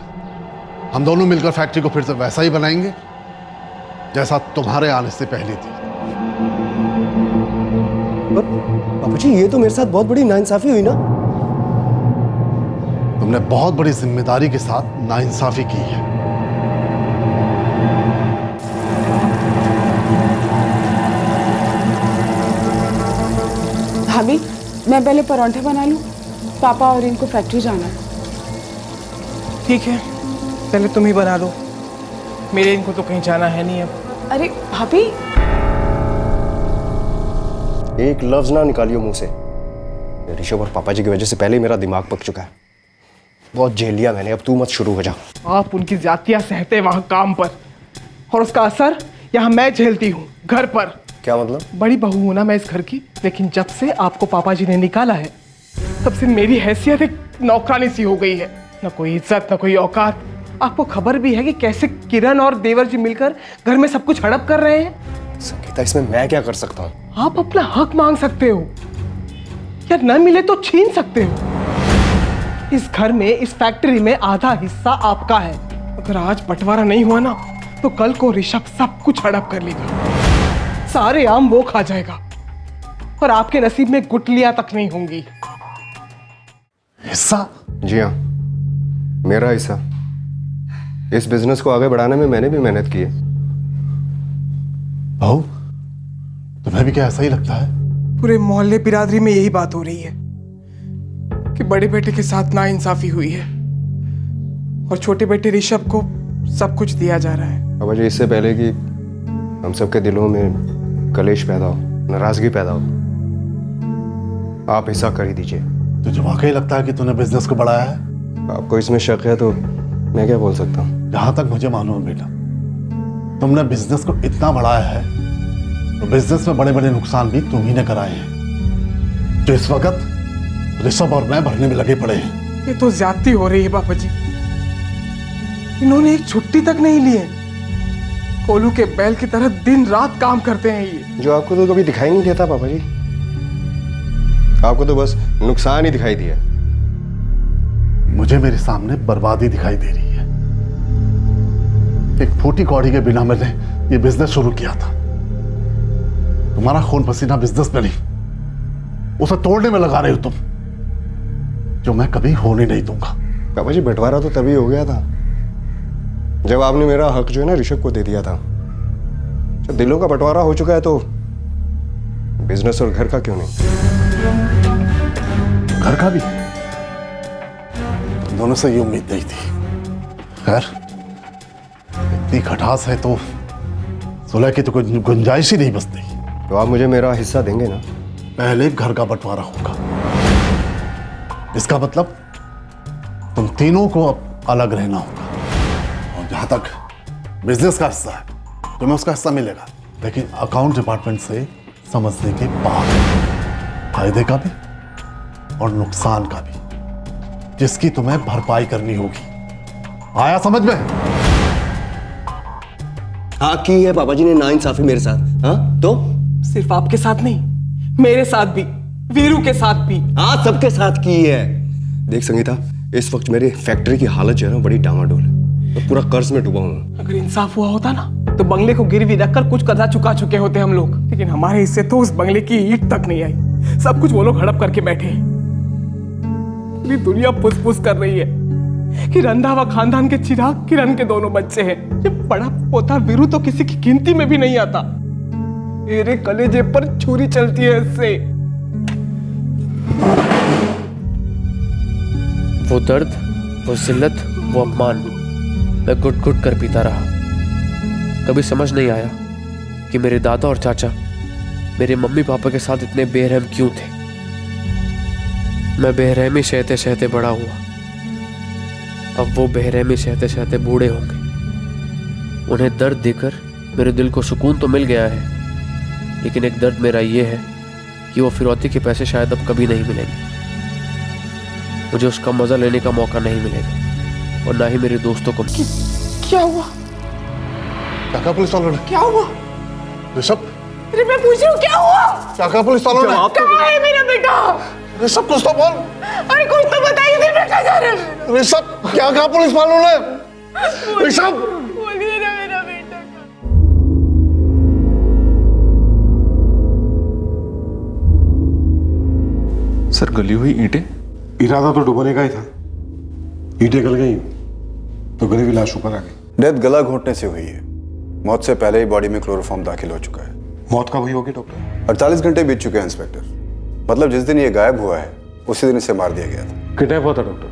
हम दोनों मिलकर फैक्ट्री को फिर से वैसा ही बनाएंगे जैसा तुम्हारे आने से पहले थी। पापा जी, ये तो मेरे साथ बहुत बड़ी नाइंसाफी हुई ना। तुमने बहुत बड़ी जिम्मेदारी के साथ नाइंसाफी की है। भाभी मैं पहले परांठे बना लूँ, पापा और इनको फैक्ट्री जाना है। ठीक है, पहले तुम ही बना लो, मेरे इनको तो कहीं जाना है नहीं अब। अरे भाभी, एक लफ्ज ना निकालियो मुंह से। ऋषभ और पापा जी की वजह से पहले ही मेरा दिमाग पक चुका है। बहुत झेल लिया मैंने, अब तू मत शुरू हो जा। आप उनकी जातियां सहते वहां काम पर, और उसका असर यहाँ मैं झेलती हूँ घर पर। क्या मतलब? बड़ी बहू हूं ना मैं इस घर की, लेकिन जब से आपको पापा जी ने निकाला है तब से मेरी हैसियत एक नौकरानी सी हो गई है। न कोई इज्जत, न कोई औकात। आपको खबर भी है कि कैसे किरण और देवर जी मिलकर घर में सब कुछ हड़प कर रहे हैं। संगीता, इसमें मैं क्या कर सकता हूँ? आप अपना हक मांग सकते हो, या न मिले तो छीन सकते हो। इस घर में, इस फैक्ट्री में आधा हिस्सा आपका है। अगर आज बंटवारा नहीं हुआ ना तो कल को ऋषभ सब कुछ हड़प कर लेगा, सारे आम वो खा जाएगा और आपके नसीब में गुटलियां तक नहीं होंगी। हिस्सा? जी हाँ, मेरा हिस्सा। इस बिजनेस को आगे बढ़ाने में मैंने भी मेहनत की है। भाऊ, तुम्हें भी क्या ऐसा ही लगता है? पूरे मोहल्ले बिरादरी में यही बात हो रही है कि बड़े बेटे के साथ नाइंसाफी हुई है और छोटे बेटे ऋषभ को सब कुछ दिया जा रहा है। बाबा जी, इससे पहले कि हम सबके दिलों में कलेश पैदा हो, नाराजगी पैदा हो, आप हिस्सा कर ही दीजिए। तुझे वाकई लगता है कि तूने बिजनेस को बढ़ाया है? आपको इसमें शक है तो मैं क्या बोल सकता हूँ? जहां तक मुझे मालूम है बेटा, तुमने बिजनेस को इतना बढ़ाया है तो बिजनेस में बड़े बड़े नुकसान भी तुम ही ने कराए हैं, जो इस वक्त ऋषभ और मैं भरने में लगे पड़े हैं। ये तो ज्यादती हो रही है पापा जी। इन्होंने एक छुट्टी तक नहीं ली है। कोलू के बैल की तरह दिन रात काम करते हैं ये। जो आपको तो कभी दिखाई नहीं देता पापा जी, आपको तो बस नुकसान ही दिखाई दिया। मुझे मेरे सामने बर्बादी दिखाई दे रही है। एक फूटी कौड़ी के बिना मैंने ये बिजनेस शुरू किया था। तुम्हारा खून पसीना बिजनेस में नहीं, उसे तोड़ने में लगा रहे हो तुम, जो मैं कभी होने नहीं दूंगा। पापा जी, बंटवारा तो तभी हो गया था जब आपने मेरा हक जो है ना ऋषभ को दे दिया था। जब दिलों का बंटवारा हो चुका है तो बिजनेस और घर का क्यों नहीं? घर का भी? दोनों से ये उम्मीद नहीं थी। खैर, इतनी खटास है तो सुलह की तो कोई गुंजाइश ही नहीं बचती। तो आप मुझे मेरा हिस्सा देंगे ना? पहले घर का बंटवारा होगा। इसका मतलब तुम तीनों को अब अलग रहना होगा। और जहां तक बिजनेस का हिस्सा है, तुम्हें उसका हिस्सा मिलेगा, लेकिन अकाउंट डिपार्टमेंट से समझने के बाद, फायदे का भी और नुकसान का भी, जिसकी तुम्हें भरपाई करनी होगी। आया समझ में? हाँ, की है पापा जी ने नाइंसाफी मेरे साथ। हाँ तो सिर्फ आपके साथ नहीं, मेरे साथ भी, वीरू के साथ भी। हाँ, सबके साथ की है। देख संगीता, इस वक्त मेरी फैक्ट्री की हालत जो है ना बड़ी डामाडोल है। मैं पूरा कर्ज में डूबा हूँ। अगर इंसाफ हुआ होता ना तो बंगले को गिरवी रखकर कुछ कर्जा चुका चुके होते हम लोग, लेकिन हमारे हिस्से तो उस बंगले की ईंट तक नहीं आई। सब कुछ वो लोग हड़प करके बैठे हैं। पूरी दुनिया पुस कर रही है कि रंधावा खानदान के चिराग किरण के दोनों बच्चे हैं। ये बड़ा पोता वीरू तो किसी की गिनती में भी नहीं आता। मेरे कलेजे पर छुरी चलती है इससे। वो दर्द, वो जिल्लत, वो अपमान मैं घुट घुट कर पीता रहा। कभी समझ नहीं आया कि मेरे दादा और चाचा मेरे मम्मी पापा के साथ इतने बेरहम क्यों थे। मैं बेरहमी सहते सहते बड़ा हुआ। अब वो बेरहमी सहते सहते बूढ़े होंगे। उन्हें दर्द देकर मेरे दिल को सुकून तो मिल गया है, लेकिन एक दर्द मेरा ये है कि वो फिरौती के पैसे शायद अब कभी नहीं मिलेंगे। मुझे उसका मजा लेने का मौका नहीं मिलेगा, और ना ही मेरे दोस्तों को। क्या हुआ? क्या पुलिस वालों ने? क्या हुआ? ऋषभ, अरे मैं पूछ रही हूँ क्या हुआ? क्या पुलिस वालों ने? कहाँ है मेरा बेटा? ऋषभ, कुछ तो बोल। अरे कुछ तो बताइए, मेरा बेटा जा रहा है। ऋषभ, क्या कहा पुलिस वालों ने? ऋषभ, बोलिए ना मेरा बेटा। सर, गली हुई ईंटें? इरादा तो डुबोने का ही था। ईंटें गल गई तो गली हुई लाश ऊपर आ गई। डेथ गला घोंटने से हुई है। मौत से पहले ही बॉडी में क्लोरोफॉर्म दाखिल हो चुका है। मौत कब हुई होगी डॉक्टर? 48 घंटे बीत चुके हैं इंस्पेक्टर। मतलब जिस दिन ये गायब हुआ है उसी दिन इसे मार दिया गया था। किडनैप हुआ था डॉक्टर,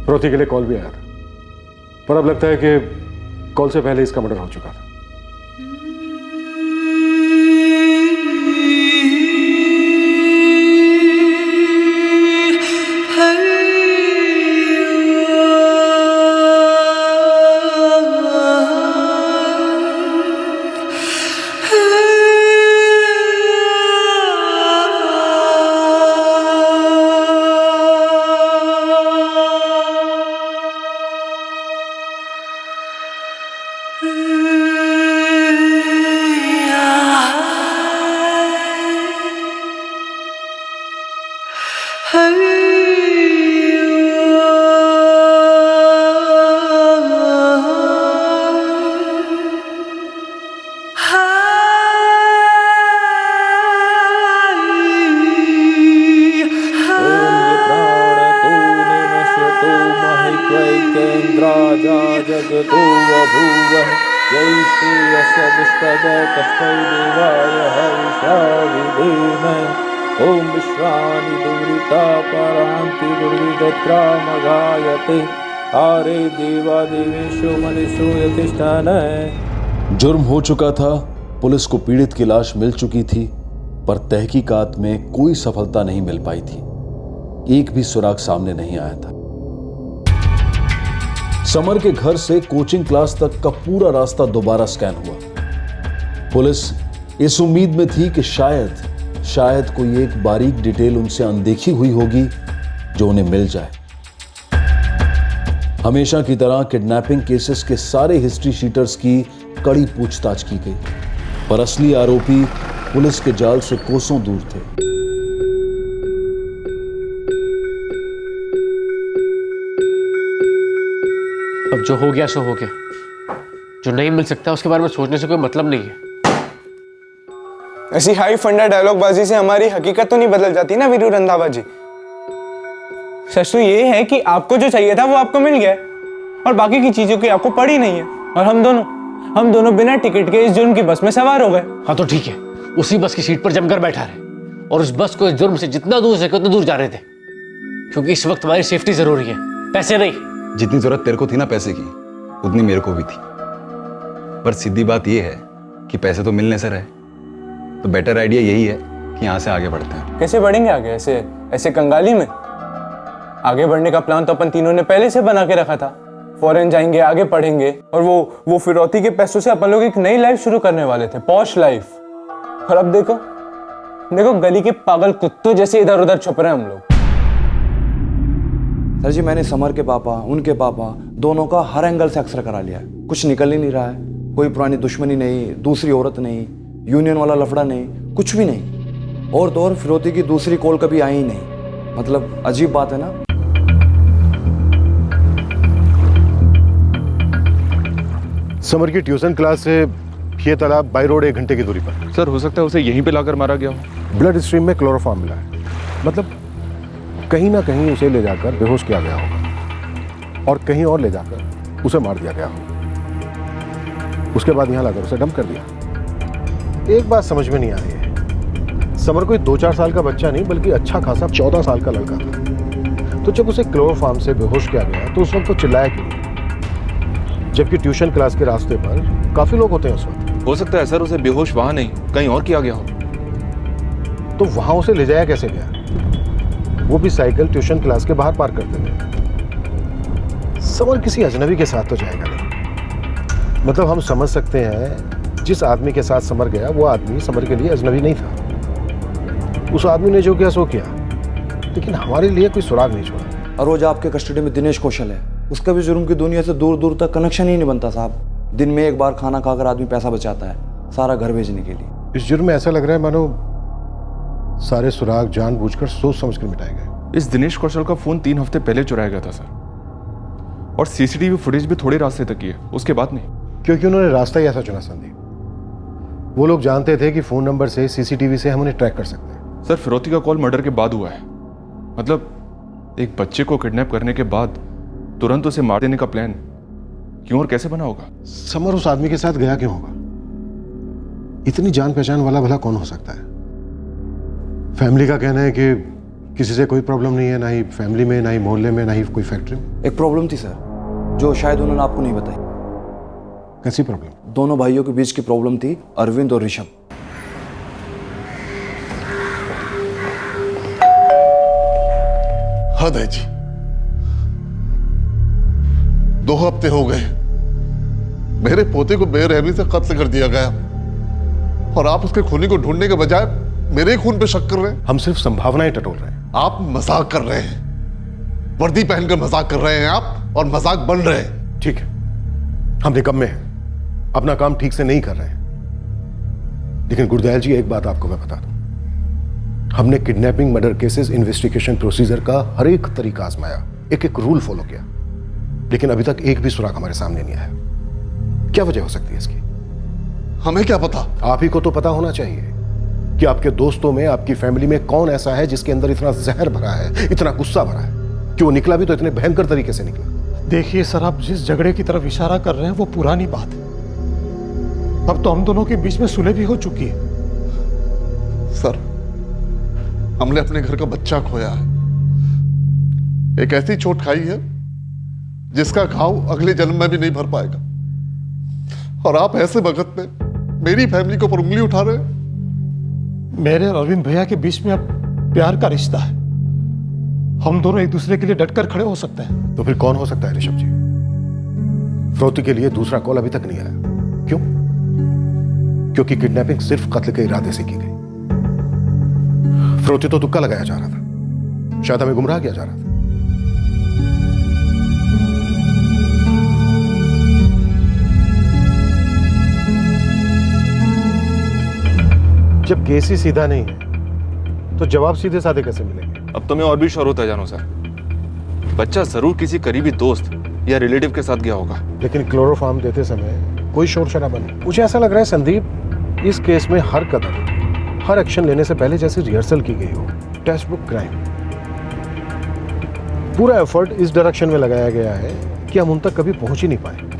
फिरौती के लिए कॉल भी आया था, पर अब लगता है कि कॉल से पहले इसका मर्डर हो चुका था। ओम विश्वानि दुर्विता परहन्ति दुर्विदत्रा मगायते आरे देवा देवेशो मनीषो यतिष्ठान। जुर्म हो चुका था, पुलिस को पीड़ित की लाश मिल चुकी थी, पर तहकीकात में कोई सफलता नहीं मिल पाई थी। एक भी सुराग सामने नहीं आया था। समर के घर से कोचिंग क्लास तक का पूरा रास्ता दोबारा स्कैन हुआ। पुलिस इस उम्मीद में थी कि शायद कोई एक बारीक डिटेल उनसे अनदेखी हुई होगी जो उन्हें मिल जाए। हमेशा की तरह किडनैपिंग केसेस के सारे हिस्ट्री शीटर्स की कड़ी पूछताछ की गई, पर असली आरोपी पुलिस के जाल से कोसों दूर थे। अब जो हो गया सो हो गया, जो नहीं मिल सकता उसके बारे में सोचने से कोई मतलब नहीं है। ऐसी हाई फंडा डायलॉग बाजी से हमारी हकीकत तो नहीं बदल जाती ना वीरू रंधावा जी। सच तो ये है कि आपको जो चाहिए था वो आपको मिल गया और बाकी की चीजों की आपको पड़ी नहीं है, और हम दोनों बिना टिकट के इस जुर्म की बस में सवार हो गए। हाँ तो ठीक है, उसी बस की सीट पर जमकर बैठा रहे और उस बस को इस जुर्म से जितना दूर सके उतना दूर जा रहे थे, क्योंकि इस वक्त हमारी सेफ्टी जरूरी है, पैसे नहीं। जितनी जरूरत तेरे को थी ना पैसे की, उतनी मेरे को भी थी। पर सीधी बात यह है कि पैसे तो मिलने से रहे, तो बेटर आइडिया यही है कि यहाँ से आगे बढ़ते हैं। कैसे बढ़ेंगे आगे? ऐसे कंगाली में? आगे बढ़ने का प्लान तो अपन तीनों ने पहले से बना के रखा था। फॉरेन जाएंगे, आगे पढ़ेंगे, और वो फिरौती के पैसों से अपन लोग एक नई लाइफ शुरू करने वाले थे, पॉश लाइफ। और अब देखो गली के पागल कुत्तों जैसे इधर उधर छुप रहे हैं हम लोग। सर जी, मैंने समर के पापा, उनके पापा, दोनों का हर एंगल से एक्सरे करा लिया है, कुछ निकल ही नहीं रहा है। कोई पुरानी दुश्मनी नहीं, दूसरी औरत नहीं, यूनियन वाला लफड़ा नहीं, कुछ भी नहीं। और तो और फिरौती की दूसरी कॉल कभी आई ही नहीं। मतलब अजीब बात है ना। समर की ट्यूशन क्लास से ये तालाब बाई रोड 1 घंटे की दूरी पर। सर, हो सकता है उसे यहीं पे लाकर मारा गया हो। ब्लड स्ट्रीम में क्लोरोफॉर्म मिला है, मतलब कहीं ना कहीं उसे ले जाकर बेहोश किया गया होगा और कहीं और ले जाकर उसे मार दिया गया होगा। उसके बाद यहाँ लाकर उसे डंप कर दिया। एक बात समझ में नहीं आ रही है, समर कोई 2-4 साल का बच्चा नहीं बल्कि अच्छा खासा 14 साल का लड़का था। तो जब उसे क्लोरोफॉर्म से बेहोश किया गया तो उस वक्त तो चिल्लाया क्यों? जबकि ट्यूशन क्लास के रास्ते पर काफी लोग होते हैं उस वक्त। हो सकता है सर उसे बेहोश वहां नहीं कहीं और किया गया हो। तो वहां उसे ले जाया कैसे गया? वो भी साइकिल ट्यूशन क्लास के बाहर पार्क करते हुए। समर किसी अजनबी के साथ तो जाएगा नहीं। मतलब हम समझ सकते हैं जिस आदमी के साथ समर गया वो आदमी समर के लिए अजनबी नहीं था। उस आदमी ने जो किया सो किया, लेकिन हमारे लिए कोई सुराग नहीं छोड़ा। और वो जो आपके कस्टडी में दिनेश कौशल है, उसका भी जुर्म की दुनिया से दूर दूर तक कनेक्शन ही नहीं बनता साहब। दिन में एक बार खाना खाकर आदमी पैसा बचाता है सारा घर भेजने के लिए। इस जुर्म में ऐसा लग रहा है मानो सारे सुराग जानबूझकर सोच समझ कर मिटाए गए। इस दिनेश कौशल का फोन 3 हफ्ते पहले चुराया गया था सर, और सीसीटीवी फुटेज भी थोड़े रास्ते तक ही है, उसके बाद नहीं। क्योंकि उन्होंने रास्ता ही ऐसा चुना संदीप। वो लोग जानते थे कि फोन नंबर से सीसीटीवी से हम उन्हें ट्रैक कर सकते हैं। सर, फिरौती का कॉल मर्डर के बाद हुआ है। मतलब एक बच्चे को किडनैप करने के बाद तुरंत उसे मार देने का प्लान क्यों और कैसे बना होगा? समर उस आदमी के साथ गया क्यों होगा? इतनी जान पहचान वाला भला कौन हो सकता है? फैमिली का कहना है कि किसी से कोई प्रॉब्लम नहीं है, ना ही फैमिली में, ना ही मोहल्ले में, ना ही कोई फैक्ट्री में। एक प्रॉब्लम थी सर, जो शायद उन्होंने आपको नहीं बताई। कैसी प्रॉब्लम? दोनों भाइयों के बीच की प्रॉब्लम थी, अरविंद और ऋषभ। हद है जी, 2 हफ्ते हो गए मेरे पोते को बेरहमी से कत्ल कर दिया गया, और आप उसके खूनी को ढूंढने के बजाय मेरे खून पे शक कर रहे हैं। हम सिर्फ संभावनाएं टटोल रहे हैं। आप मजाक कर रहे हैं, वर्दी पहनकर मजाक कर रहे हैं आप, और मजाक बन रहे हैं। ठीक है, हम निकम्मे हैं, अपना काम ठीक से नहीं कर रहे हैं। लेकिन गुरदयाल जी, एक बात आपको मैं बता दूं, हमने kidnapping, murder cases, investigation procedure का हर एक तरीका आजमाया, एक एक रूल फॉलो किया, लेकिन अभी तक एक भी सुराग हमारे सामने नहीं आया। क्या वजह हो सकती है इसकी? हमें क्या पता? आप ही को तो पता होना चाहिए कि आपके दोस्तों में, आपकी फैमिली में कौन ऐसा है जिसके अंदर इतना जहर भरा है, इतना गुस्सा भरा है, कि वो निकला भी तो इतने भयंकर तरीके से निकला। देखिए सर, आप जिस झगड़े की तरफ इशारा कर रहे हैं वो पुरानी बात है। अब तो हम दोनों के बीच में सुलह भी हो चुकी है। सर, हमने अपने घर का बच्चा खोया है, एक ऐसी चोट खाई है जिसका घाव अगले जन्म में भी नहीं भर पाएगा, और आप ऐसे वक्त में मेरी फैमिली को पर उंगली उठा रहे हैं। मेरे और अरविंद भैया के बीच में अब प्यार का रिश्ता है, हम दोनों एक दूसरे के लिए डटकर खड़े हो सकते हैं। तो फिर कौन हो सकता है ऋषभ जी? फिरौती के लिए दूसरा कॉल अभी तक नहीं आया। क्यों? क्योंकि किडनैपिंग सिर्फ कत्ल के इरादे से की गई। फिरौती तो तुक्का लगाया जा रहा था, शायद हमें गुमराह किया जा रहा था। जब केस ही सीधा नहीं है तो जवाब सीधे साधे कैसे मिलेंगे? अब तो मैं और भी श्योर होता जानो सर, बच्चा जरूर किसी करीबी दोस्त या रिलेटिव के साथ गया होगा। लेकिन क्लोरोफार्म देते समय कोई शोर शराबा नहीं। मुझे ऐसा लग रहा है संदीप, इस केस में हर कदम, हर एक्शन लेने से पहले जैसे रिहर्सल की गई हो। Text book crime. पूरा एफर्ट इस डायरेक्शन में लगाया गया है कि हम उन तक कभी पहुंच ही नहीं पाए।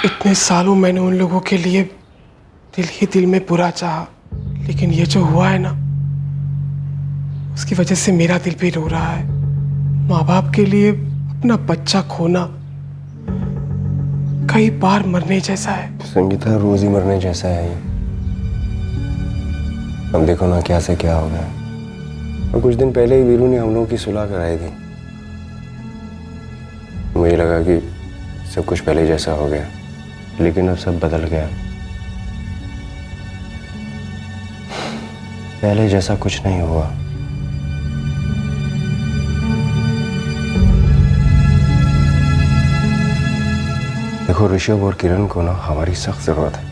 इतने सालों मैंने उन लोगों के लिए दिल ही दिल में बुरा चाहा, लेकिन ये जो हुआ है ना, उसकी वजह से मेरा दिल भी रो रहा है। माँ बाप के लिए अपना बच्चा खोना कई बार मरने जैसा है। संगीता, रोज ही मरने जैसा है ये। अब देखो ना क्या से क्या हो गया। और कुछ दिन पहले ही वीरू ने हम लोगों की सुलह कराई थी। मुझे लगा कि सब कुछ पहले जैसा हो गया, लेकिन अब सब बदल गया। पहले जैसा कुछ नहीं हुआ। देखो, ऋषभ और किरण को ना हमारी सख्त जरूरत है।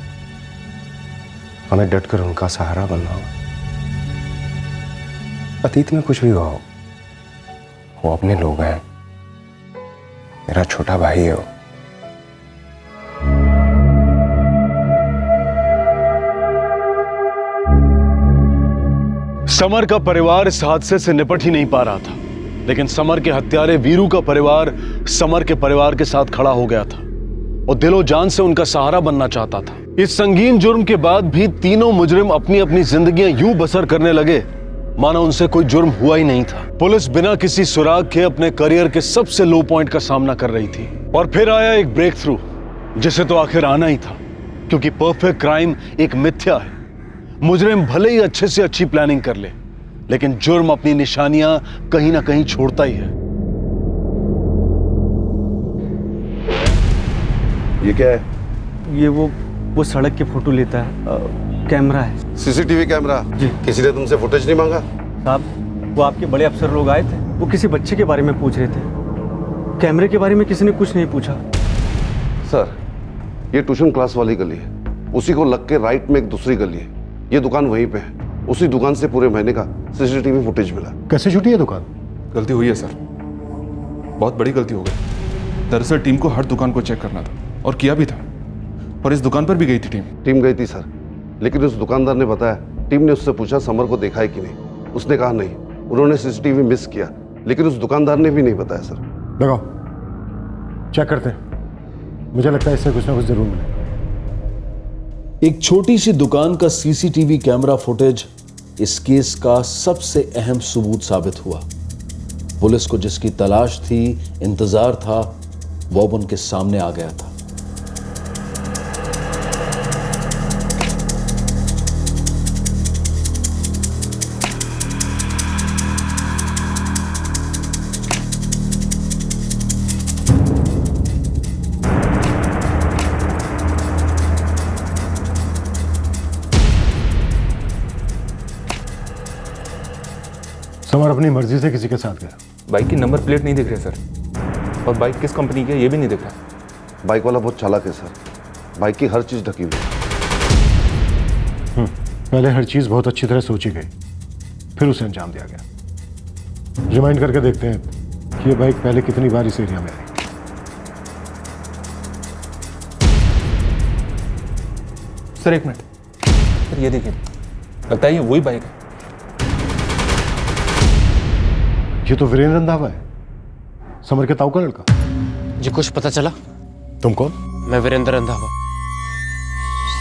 हमें डटकर उनका सहारा बनना होगा। अतीत में कुछ भी हुआ हो, वो अपने लोग हैं। मेरा छोटा भाई है वो। समर का परिवार इस हादसे से निपट ही नहीं पा रहा था, लेकिन समर के हत्यारे वीरू का परिवार समर के परिवार के साथ खड़ा हो गया था और दिलो जान से उनका सहारा बनना चाहता था। इस संगीन जुर्म के बाद भी तीनों मुजरिम अपनी अपनी जिंदगियां यूं बसर करने लगे मानो उनसे कोई जुर्म हुआ ही नहीं था। पुलिस बिना किसी सुराग के अपने करियर के सबसे लो पॉइंट का सामना कर रही थी, और फिर आया एक ब्रेक थ्रू, जिसे तो आखिर आना ही था, क्योंकि परफेक्ट क्राइम एक मिथ्या है। मुजरिम भले ही अच्छे से अच्छी प्लानिंग कर ले, लेकिन जुर्म अपनी निशानियां कहीं ना कहीं छोड़ता ही है। ये क्या है? ये वो सड़क की फोटो लेता है, कैमरा है। CCTV camera? जी। किसी ने तुमसे फुटेज नहीं मांगा? साहब, वो आपके बड़े अफसर लोग आए थे, वो किसी बच्चे के बारे में पूछ रहे थे। कैमरे के बारे में किसी ने कुछ नहीं पूछा। सर, ये ट्यूशन क्लास वाली गली है, उसी को लग के राइट में एक दूसरी गली है। ये दुकान वहीं पे है। उसी दुकान से पूरे महीने का सीसीटीवी फुटेज मिला। कैसे छूटी है दुकान? गलती हुई है सर, बहुत बड़ी गलती हो गई। दरअसल टीम को हर दुकान को चेक करना था और किया भी था, और इस दुकान पर भी गई थी टीम गई थी सर, लेकिन उस दुकानदार ने बताया टीम ने उससे पूछा समर को देखा है कि नहीं, उसने कहा नहीं, उन्होंने सीसीटीवी मिस किया, लेकिन उस दुकानदार ने भी नहीं बताया सर। लगाओ, चेक करते हैं, मुझे लगता है इससे कुछ ना कुछ जरूर मिलेगा। एक छोटी सी दुकान का सीसीटीवी कैमरा फुटेज इस केस का सबसे अहम सबूत साबित हुआ। पुलिस को जिसकी तलाश थी, इंतजार था, वो अब उनके सामने आ गया था। समर अपनी मर्जी से किसी के साथ गया। बाइक की नंबर प्लेट नहीं दिख रही सर, और बाइक किस कंपनी की है ये भी नहीं दिख रहा। बाइक वाला बहुत चालाक है सर, बाइक की हर चीज ढकी हुई है। पहले हर चीज बहुत अच्छी तरह सोची गई, फिर उसे अंजाम दिया गया। रिमाइंड करके देखते हैं कि ये बाइक पहले कितनी बार इस एरिया में आई। सर एक मिनट, सर ये देखिए, लगता है ये वही बाइक है। ये तो वीरेंद्र रंधावा है, समर के ताऊ का लड़का। जी कुछ पता चला? तुम कौन? मैं वीरेंद्र रंधावा,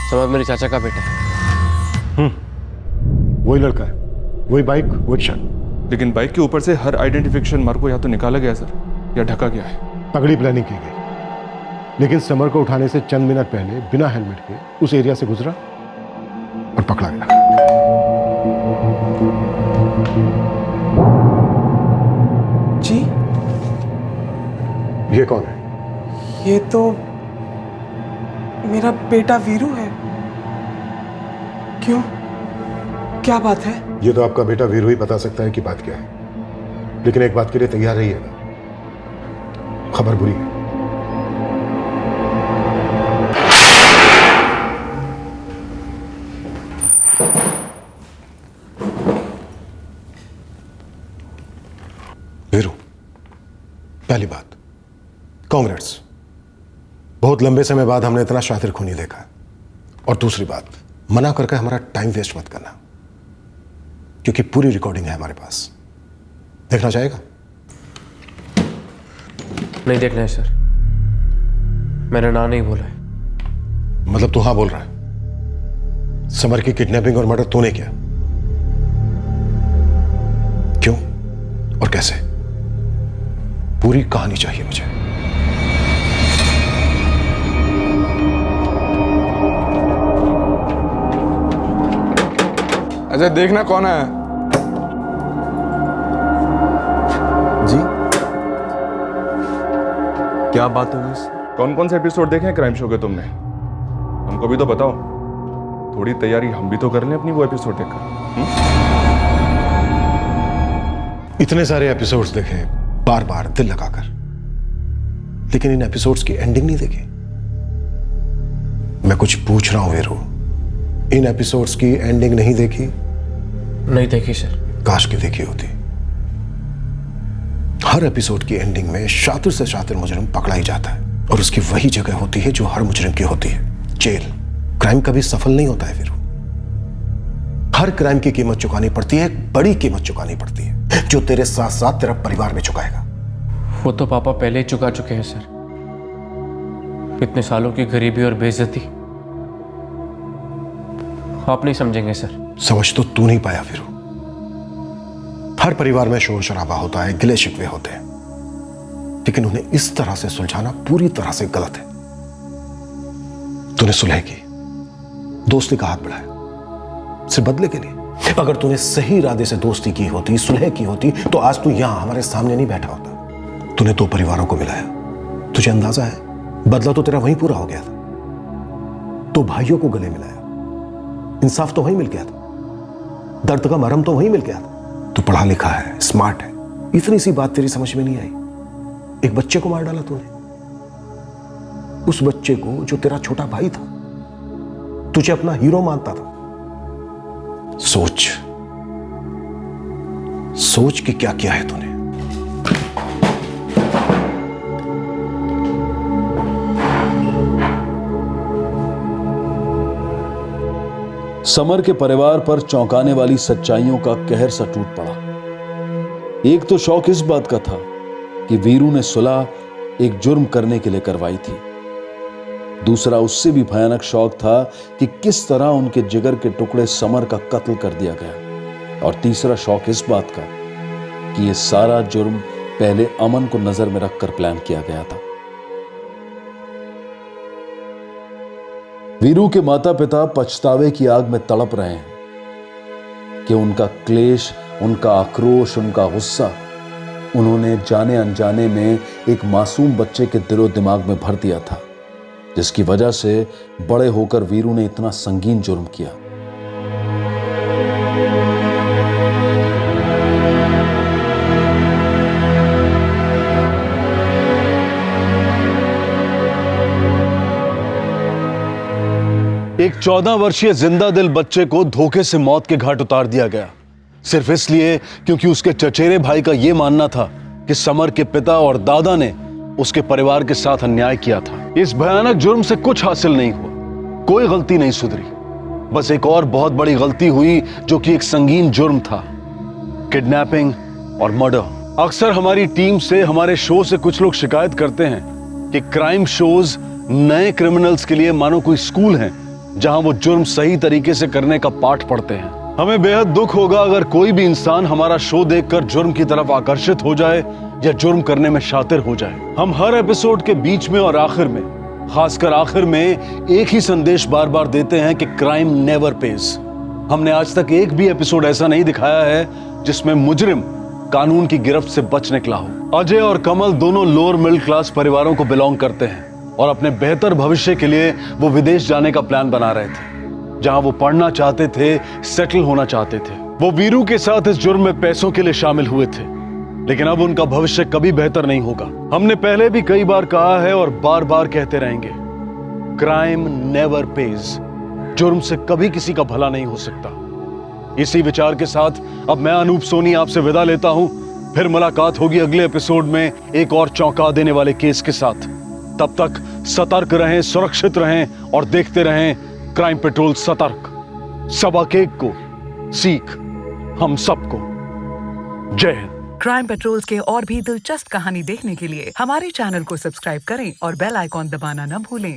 समर मेरे चाचा का बेटा है। वही लड़का है, वही बाइक, वही शर्ट। लेकिन बाइक के ऊपर से हर आइडेंटिफिकेशन मार्क को या तो निकाला गया सर, या ढका गया है। तगड़ी प्लानिंग की गई, लेकिन समर को उठाने से चंद मिनट पहले बिना हेलमेट के उस एरिया से गुजरा और पकड़ा गया। जी ये कौन है? ये तो मेरा बेटा वीरू है। क्यों, क्या बात है? ये तो आपका बेटा वीरू ही बता सकता है कि बात क्या है, लेकिन एक बात के लिए तैयार रहिएगा, खबर बुरी है। वीरू, पहली बात, कांग्रेट्स, बहुत लंबे समय बाद हमने इतना शातिर खूनी देखा है। और दूसरी बात, मना करके हमारा टाइम वेस्ट मत करना, क्योंकि पूरी रिकॉर्डिंग है हमारे पास। देखना चाहेगा? नहीं देखना है सर, मैंने ना नहीं बोला है। मतलब तू हाँ बोल रहा है? समर की किडनैपिंग और मर्डर तूने किया? क्यों और कैसे? पूरी कहानी चाहिए मुझे। अजय देखना कौन है। जी क्या बात हो गई? कौन कौन से एपिसोड देखे हैं क्राइम शो के तुमने? हमको भी तो बताओ, थोड़ी तैयारी हम भी तो कर लें अपनी वो एपिसोड देखकर। इतने सारे एपिसोड्स देखे बार बार दिल लगाकर, लेकिन इन एपिसोड्स की एंडिंग नहीं देखी। मैं कुछ पूछ रहा हूं वीरू, इन एपिसोड्स की एंडिंग नहीं देखी? नहीं देखी सर। काश की देखी होती। हर एपिसोड की एंडिंग में शातिर से शातिर मुजरिम पकड़ा ही जाता है, और उसकी वही जगह होती है जो हर मुजरिम की होती है, जेल। क्राइम कभी सफल नहीं होता है वीरू। हर क्राइम की कीमत चुकानी पड़ती है, एक बड़ी कीमत चुकानी पड़ती है, जो तेरे साथ साथ तेरा परिवार भी चुकाएगा। वो तो पापा पहले ही चुका चुके हैं सर। इतने सालों की गरीबी और बेइज्जती आप नहीं समझेंगे सर। समझ तो तू नहीं पाया वीरू। हर परिवार में शोर शराबा होता है, गिले शिकवे होते हैं, लेकिन उन्हें इस तरह से सुलझाना पूरी तरह से गलत है। तूने सुलह की, दोस्ती का हाथ बढ़ाया, सिर्फ बदले के लिए। अगर तूने सही इरादे से दोस्ती की होती, सुलह की होती, तो आज तू यहां हमारे सामने नहीं बैठा होता। तूने दो परिवारों को मिलाया, तुझे अंदाजा है बदला तो तेरा वहीं पूरा हो गया था। दो भाइयों को गले मिलाया, इंसाफ तो वहीं मिल गया था, दर्द का मरहम तो वहीं मिल गया था। तू पढ़ा लिखा है, स्मार्ट है, इतनी सी बात तेरी समझ में नहीं आई। एक बच्चे को मार डाला तूने, उस बच्चे को जो तेरा छोटा भाई था, तुझे अपना हीरो मानता था। सोच सोच कि क्या किया है तूने। समर के परिवार पर चौंकाने वाली सच्चाइयों का कहर सा टूट पड़ा। एक तो शौक इस बात का था कि वीरू ने सुलह एक जुर्म करने के लिए करवाई थी। दूसरा उससे भी भयानक शौक था कि किस तरह उनके जिगर के टुकड़े समर का कत्ल कर दिया गया। और तीसरा शौक इस बात का कि यह सारा जुर्म पहले अमन को नजर में रखकर प्लान किया गया था। वीरू के माता पिता पछतावे की आग में तड़प रहे हैं कि उनका क्लेश, उनका आक्रोश, उनका गुस्सा उन्होंने जाने अनजाने में एक मासूम बच्चे के दिलो दिमाग में भर दिया था, जिसकी वजह से बड़े होकर वीरू ने इतना संगीन जुर्म किया। एक 14 वर्षीय जिंदा दिल बच्चे को धोखे से मौत के घाट उतार दिया गया, सिर्फ इसलिए क्योंकि उसके चचेरे भाई का यह मानना था कि समर के पिता और दादा ने उसके परिवार के साथ अन्याय किया था। इस भयानक जुर्म से कुछ हासिल नहीं हुआ, कोई गलती नहीं सुधरी, बस एक और बहुत बड़ी गलती हुई जो कि एक संगीन जुर्म था, किडनैपिंग और मर्डर। अक्सर हमारी टीम से, हमारे शो से कुछ लोग शिकायत करते हैं कि क्राइम शोज नए क्रिमिनल्स के लिए मानो कोई स्कूल है जहां वो जुर्म सही तरीके से करने का पाठ पढ़ते हैं। हमें बेहद दुख होगा अगर कोई भी इंसान हमारा शो देखकर जुर्म की तरफ आकर्षित हो जाए या जुर्म करने में शातिर हो जाए। हम हर एपिसोड के बीच में और आखिर में, खासकर आखिर में, एक ही संदेश बार बार देते हैं कि क्राइम नेवर पेज। हमने आज तक एक भी एपिसोड ऐसा नहीं दिखाया है जिसमें मुजरिम कानून की गिरफ्त से बच निकला हो। अजय और कमल दोनों लोअर मिडिल क्लास परिवारों को बिलोंग करते हैं और अपने बेहतर भविष्य के लिए वो विदेश जाने का प्लान बना रहे थे, जहां वो पढ़ना चाहते थे, सेटल होना चाहते थे। वो वीरू के साथ इस जुर्म में पैसों के लिए शामिल हुए थे, लेकिन अब उनका भविष्य कभी बेहतर नहीं होगा। हमने पहले भी कई बार कहा है और बार बार कहते रहेंगे, क्राइम नेवर पेज। जुर्म से कभी किसी का भला नहीं हो सकता। इसी विचार के साथ अब मैं अनूप सोनी आपसे विदा लेता हूं। फिर मुलाकात होगी अगले एपिसोड में एक और चौंका देने वाले केस के साथ। तब तक सतर्क रहें, सुरक्षित रहें और देखते रहें क्राइम पेट्रोल सतर्क। सबक एक को सीख हम सबको। जय हिंद। क्राइम पेट्रोल के और भी दिलचस्प कहानी देखने के लिए हमारे चैनल को सब्सक्राइब करें और बेल आइकॉन दबाना न भूलें।